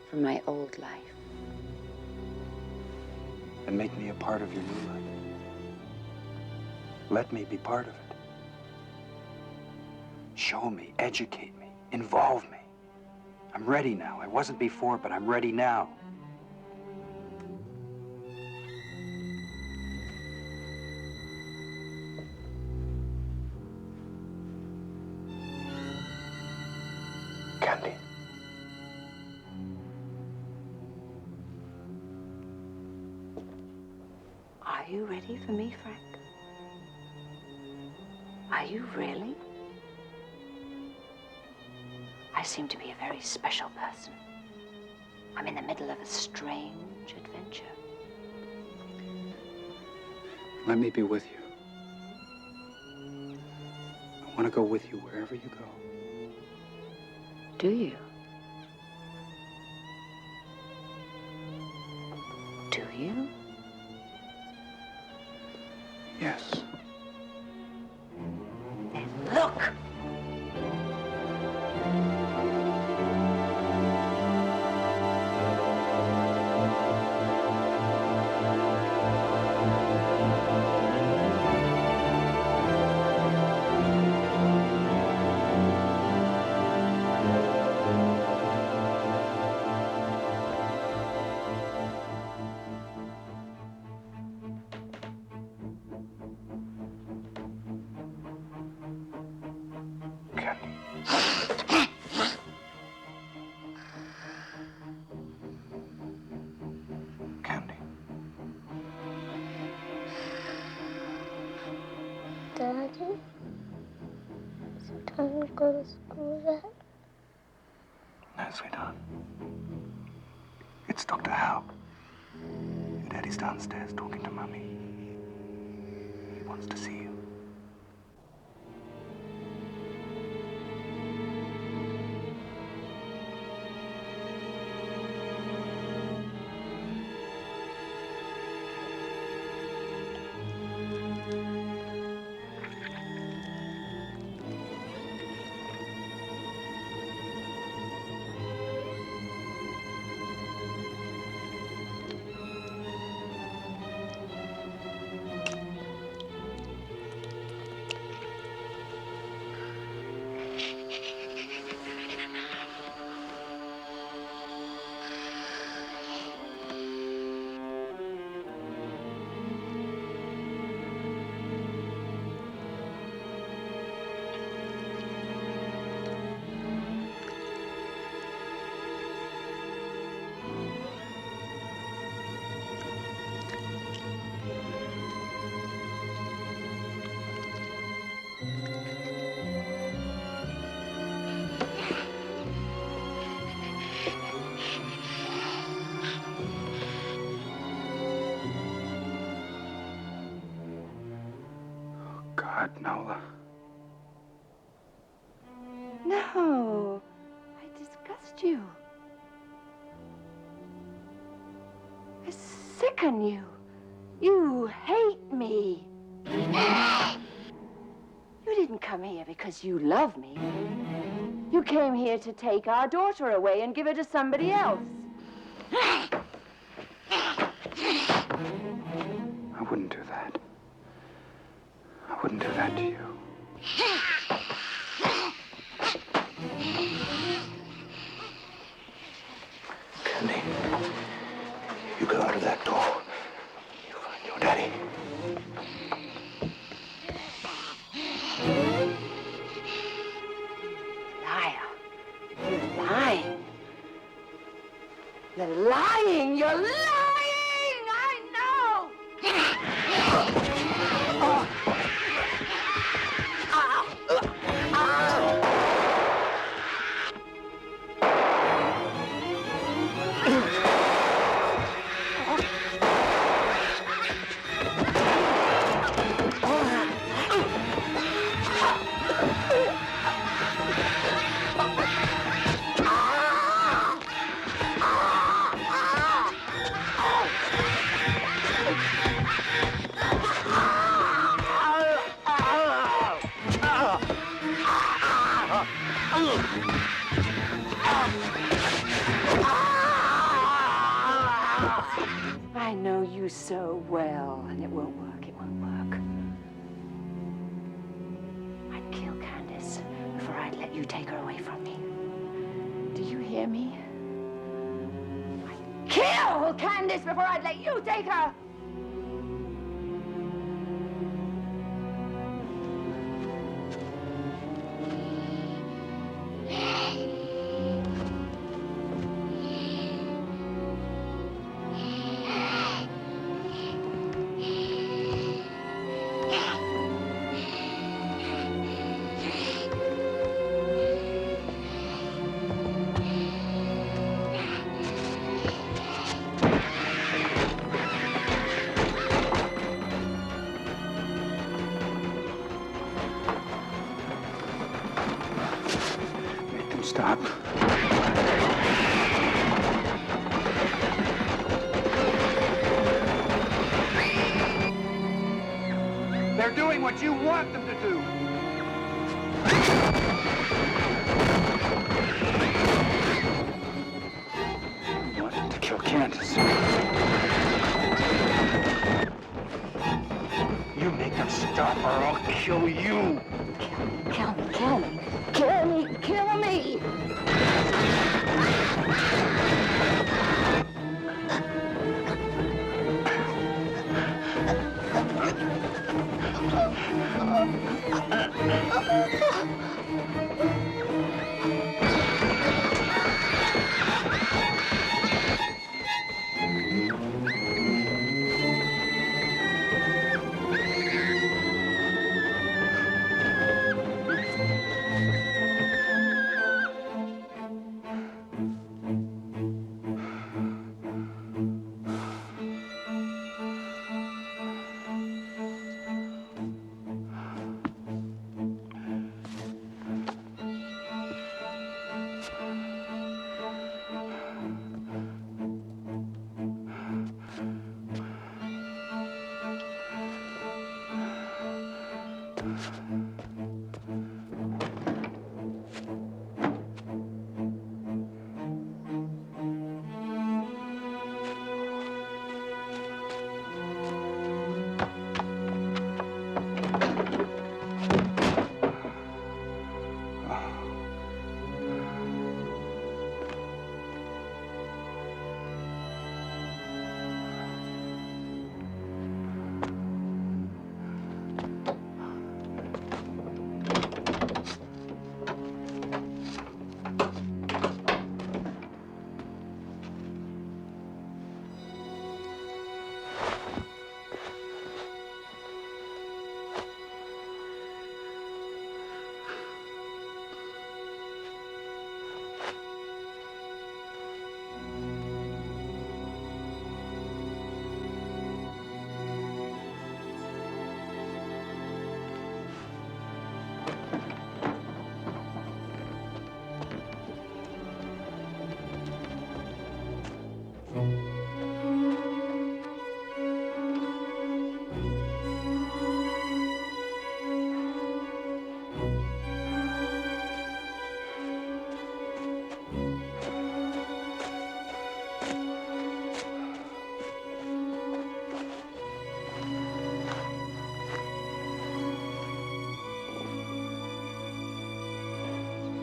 from my old life. And make me a part of your new life. Let me be part of it. Show me, educate me, involve me. I'm ready now. I wasn't before, but I'm ready now. Candy. Are you ready for me, Frank? Are you really? I seem to be a very special person. I'm in the middle of a strange adventure. Let me be with you. I want to go with you wherever you go. Do you? Do you? Yes. Look! Daddy? Sometimes we go to school yet? No, sweetheart. It's Dr. Hal. Your daddy's downstairs talking to Mummy. He wants to see you. about Nola. No, I disgust you. I sicken you. You hate me. You didn't come here because you love me. You came here to take our daughter away and give her to somebody else. I wouldn't do that. I wouldn't do that to you. Candy, you go out of that door. You'll find your daddy. Liar. You're lying. You're lying. You're lying. I know. I know you so well, and it won't work. It won't work. I'd kill Candace before I'd let you take her away from me. Do you hear me? I'd kill Candace before I'd let you take her! Stop. They're doing what you want them to do. I wanted to kill Candace. You make them stop or I'll kill you. Kill me, kill me, kill me, kill me!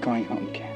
going home, Candy.